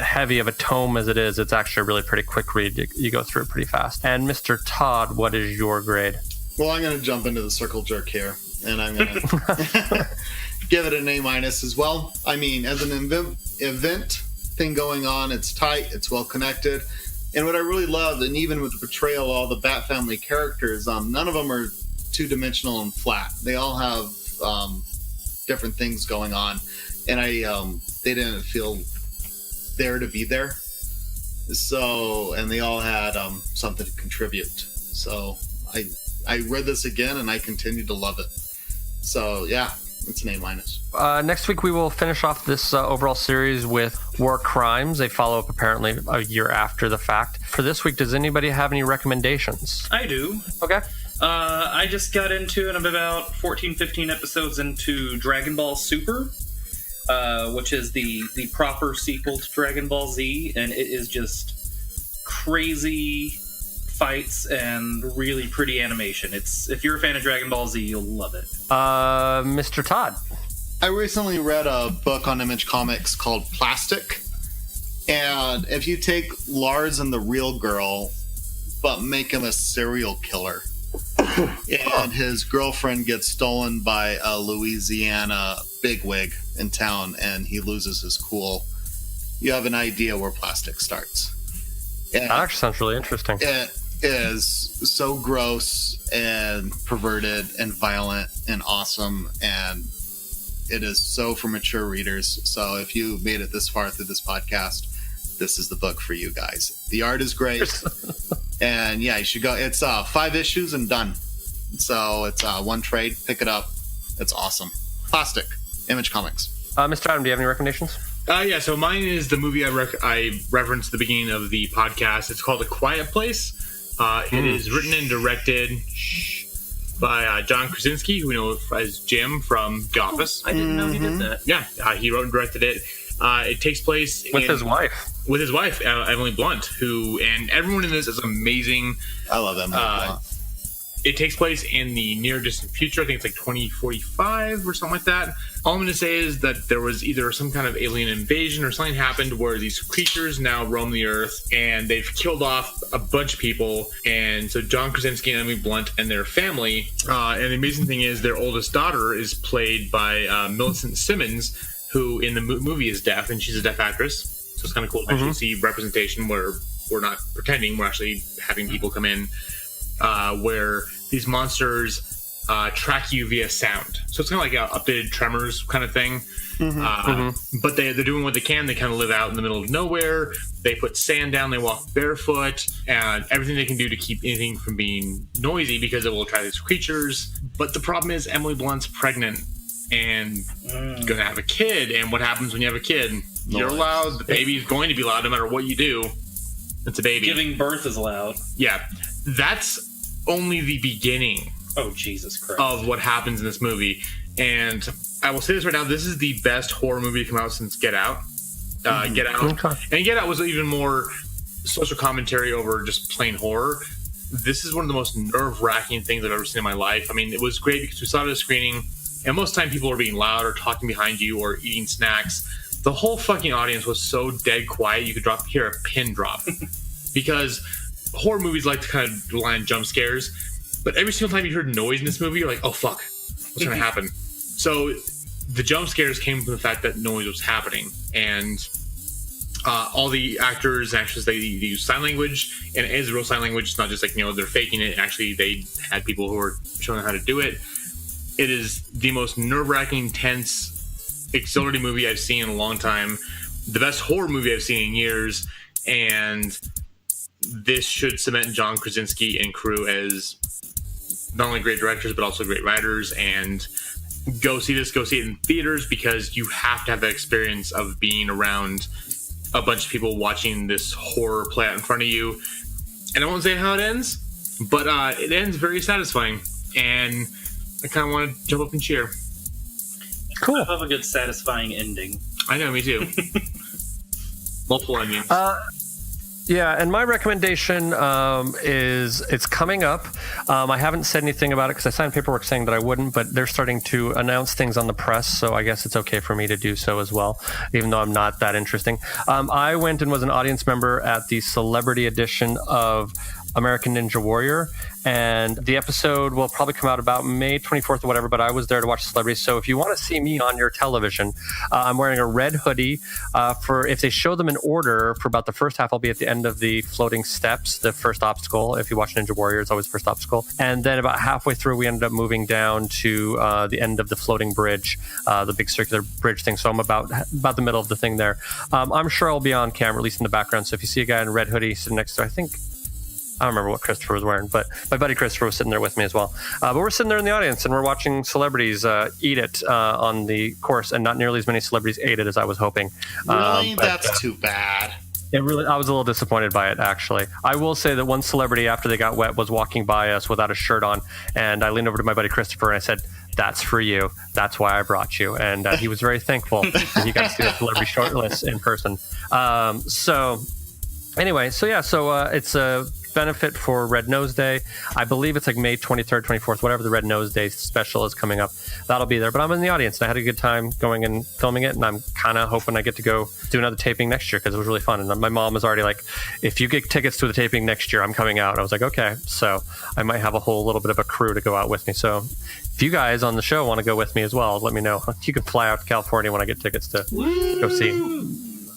heavy of a tome as it is, it's actually a really pretty quick read. You go through it pretty fast. And Mr. Todd, what is your grade? Well, I'm going to jump into the circle jerk here, and I'm going to give it an A- as well. I mean, as an event thing going on, it's tight, it's well connected. And what I really love, and even with the portrayal of all the Bat Family characters, none of them are two-dimensional and flat. They all have different things going on, and they didn't feel there to be there. So, and they all had something to contribute. So I read this again, and I continue to love it. So yeah, it's an A-. Next week, we will finish off this overall series with War Crimes. They follow up apparently a year after the fact. For this week, does anybody have any recommendations? I do. Okay. I just got into, and I'm about 14, 15 episodes into Dragon Ball Super, which is the proper sequel to Dragon Ball Z, and it is just crazy fights and really pretty animation. If you're a fan of Dragon Ball Z, you'll love it. Mr. Todd. I recently read a book on Image Comics called Plastic. And if you take Lars and the Real Girl, but make him a serial killer, and his girlfriend gets stolen by a Louisiana bigwig in town, and he loses his cool, you have an idea where Plastic starts. And that actually sounds really interesting. It is so gross and perverted and violent and awesome, and it is so for mature readers. So if you made it this far through this podcast, this is the book for you guys. The art is great. And yeah, you should go. It's 5 issues and done. So it's one trade. Pick it up. It's awesome. Plastic. Image Comics. Mr. Adam, do you have any recommendations? Yeah, so mine is the movie I referenced at the beginning of the podcast. It's called A Quiet Place. It is written and directed by John Krasinski, who we know as Jim from The Office. I didn't know he did that. Yeah, he wrote and directed it. It takes place with his wife. With his wife, Emily Blunt, and everyone in this is amazing. I love Emily Blunt. It takes place in the near distant future. I think it's like 2045 or something like that. All I'm going to say is that there was either some kind of alien invasion or something happened where these creatures now roam the earth, and they've killed off a bunch of people. And so John Krasinski and Emily Blunt and their family, and the amazing thing is their oldest daughter is played by Millicent Simmons, who in the movie is deaf, and she's a deaf actress. So it's kind of cool to actually see representation where we're not pretending, we're actually having people come in, where these monsters track you via sound. So it's kind of like an updated Tremors kind of thing. But they're doing what they can. They kind of live out in the middle of nowhere. They put sand down. They walk barefoot, and everything they can do to keep anything from being noisy because it will attract these creatures. But the problem is Emily Blunt's pregnant and going to have a kid. And what happens when you have a kid? You're loud. The baby's going to be loud no matter what you do. It's a baby. Giving birth is loud. Yeah. That's only the beginning. Oh, Jesus Christ. Of what happens in this movie. And I will say this right now, this is the best horror movie to come out since Get Out. Get Out. Okay. And Get Out was even more social commentary over just plain horror. This is one of the most nerve-wracking things I've ever seen in my life. I mean, it was great because we saw it at a screening, and most of the time people were being loud or talking behind you or eating snacks. The whole fucking audience was so dead quiet you could hear a pin drop. Because horror movies like to kind of rely on jump scares, but every single time you heard noise in this movie, you're like, oh fuck, what's going to happen? So the jump scares came from the fact that noise was happening, and all the actors and actresses, they use sign language, and it is real sign language. It's not just like, they're faking it. Actually, they had people who were showing them how to do it. It is the most nerve-wracking, tense, exhilarating movie I've seen in a long time. The best horror movie I've seen in years, and this should cement John Krasinski and crew as not only great directors but also great writers. And go see it in theaters, because you have to have that experience of being around a bunch of people watching this horror play out in front of you. And I won't say how it ends, but it ends very satisfying, and I kind of want to jump up and cheer. Cool. I love a good satisfying ending. I know, me too. Multiple onions. Yeah, and my recommendation is it's coming up. I haven't said anything about it because I signed paperwork saying that I wouldn't, but they're starting to announce things on the press, so I guess it's okay for me to do so as well, even though I'm not that interesting. I went and was an audience member at the celebrity edition of American Ninja Warrior, and the episode will probably come out about May 24th or whatever, but I was there to watch celebrities. So if you want to see me on your television, I'm wearing a red hoodie. For if they show them in order, for about the first half, I'll be at the end of the floating steps, the first obstacle. If you watch Ninja Warrior, it's always first obstacle. And then about halfway through, we ended up moving down to the end of the floating bridge, the big circular bridge thing. So I'm about the middle of the thing there. I'm sure I'll be on camera, at least in the background. So if you see a guy in a red hoodie sitting next to, I don't remember what Christopher was wearing, but my buddy Christopher was sitting there with me as well. But we're sitting there in the audience, and we're watching celebrities eat it on the course, and not nearly as many celebrities ate it as I was hoping. Really? That's too bad. I was a little disappointed by it, actually. I will say that one celebrity, after they got wet, was walking by us without a shirt on, and I leaned over to my buddy Christopher, and I said, "That's for you. That's why I brought you." And he was very thankful that he got to see the celebrity shortlist in person. It's a benefit for Red Nose Day. I believe it's like May 23rd, 24th, whatever the Red Nose Day special is coming up. That'll be there. But I'm in the audience, and I had a good time going and filming it, and I'm kind of hoping I get to go do another taping next year because it was really fun. And my mom was already like, if you get tickets to the taping next year, I'm coming out. And I was like, okay. So I might have a whole little bit of a crew to go out with me. So if you guys on the show want to go with me as well, let me know. You can fly out to California when I get tickets to go see.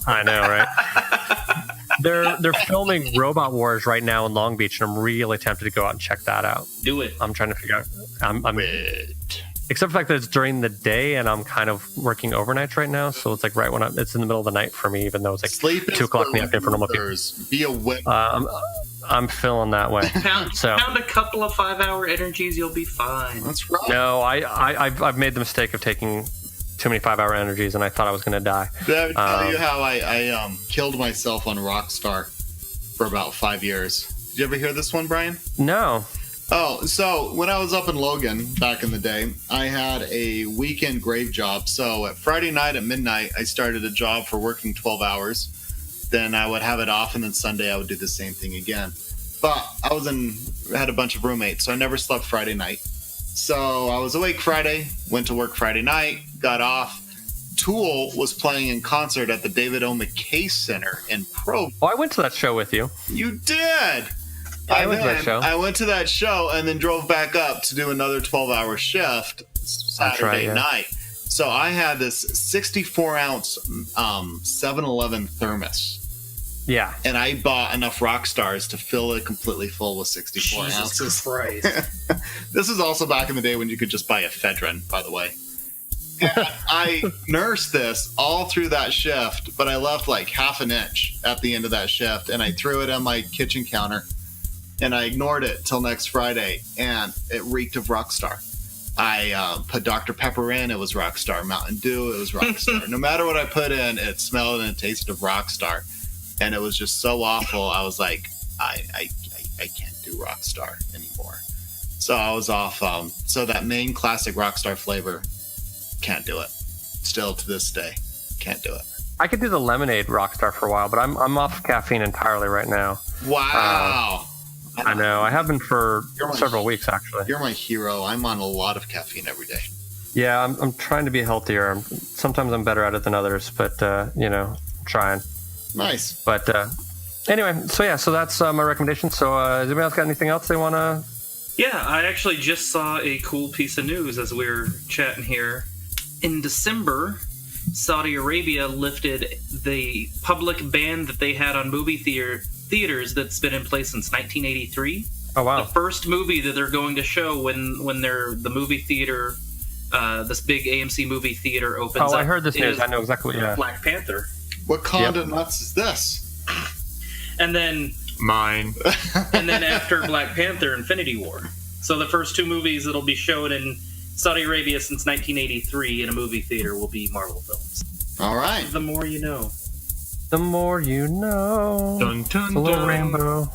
I know, right? They're filming Robot Wars right now in Long Beach, and I'm really tempted to go out and check that out. Do it. I'm trying to figure out. Except for the fact that it's during the day, and I'm kind of working overnights right now, so it's like right when it's in the middle of the night for me, even though it's like 2 o'clock in the afternoon for normal people. Be a whip. I'm feeling that way. Pound a couple of 5-hour energies, you'll be fine. That's right. No, I've made the mistake of taking too many 5-hour energies, and I thought I was going to die. Did I tell you how I killed myself on Rockstar for about 5 years? Did you ever hear this one, Brian? No. Oh, so when I was up in Logan back in the day, I had a weekend grave job. So at Friday night at midnight, I started a job for working 12 hours. Then I would have it off, and then Sunday I would do the same thing again. But I had a bunch of roommates, so I never slept Friday night. So I was awake Friday, went to work Friday night, got off. Tool was playing in concert at the David O. McKay Center in Provo. Oh, I went to that show with you. You did? I went to that show. I went to that show and then drove back up to do another 12-hour shift Saturday night. So I had this 64-ounce 7-Eleven thermos. Yeah. And I bought enough Rockstars to fill it completely full with 64 ounces. Jesus Christ. This is also back in the day when you could just buy ephedrine, by the way. And I nursed this all through that shift, but I left like half an inch at the end of that shift, and I threw it on my kitchen counter, and I ignored it till next Friday, and it reeked of Rockstar. I put Dr. Pepper in, it was Rockstar. Mountain Dew, it was Rockstar. No matter what I put in, it smelled and it tasted of Rockstar. And it was just so awful. I was like, I can't do Rockstar anymore. So I was off. So that main classic Rockstar flavor, can't do it. Still to this day, can't do it. I could do the lemonade Rockstar for a while, but I'm off caffeine entirely right now. Wow. I know. I have been for several weeks, actually. You're my hero. I'm on a lot of caffeine every day. Yeah, I'm trying to be healthier. Sometimes I'm better at it than others, but, I'm trying. Nice. But anyway, so that's my recommendation. So has anybody else got anything else they want to? Yeah, I actually just saw a cool piece of news as we were chatting here. In December, Saudi Arabia lifted the public ban that they had on movie theaters that's been in place since 1983. Oh, wow. The first movie that they're going to show when the movie theater, this big AMC movie theater opens up. Oh, I heard this news. I know exactly. Yeah. Black Panther. What condom nuts is this? And then mine. And then after Black Panther, Infinity War. So the first 2 movies that'll be shown in Saudi Arabia since 1983 in a movie theater will be Marvel films. All right. The more you know. The more you know. Dun, dun, it's a little dun. rainbow.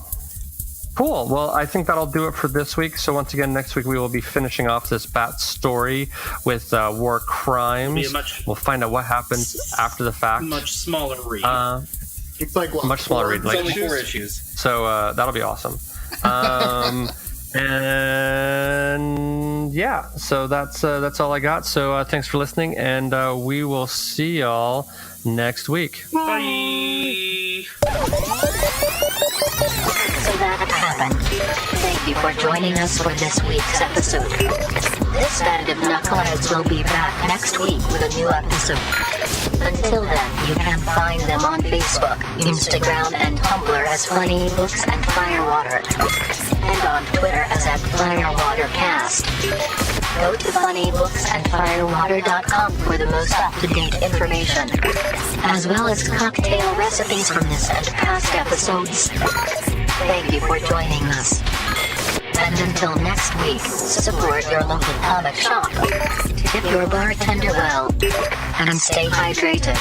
Cool. Well, I think that'll do it for this week. So once again, next week we will be finishing off this Bat story with War Crimes. We'll find out what happens after the fact. Much smaller read. It's like what? Much smaller read. It's only 4 issues. So that'll be awesome. And yeah, so that's all I got. So thanks for listening, and we will see y'all next week. Bye. So that happened. Thank you for joining us for this week's episode. This band of knuckleheads will be back next week with a new episode. Until then, you can find them on Facebook, Instagram, and Tumblr as Funny Books and Firewater, and on Twitter as @FirewaterCast. Go to funnybooksandfirewater.com for the most up-to-date information, as well as cocktail recipes from this and past episodes. Thank you for joining us. And until next week, support your local comic shop, tip your bartender well, and stay hydrated.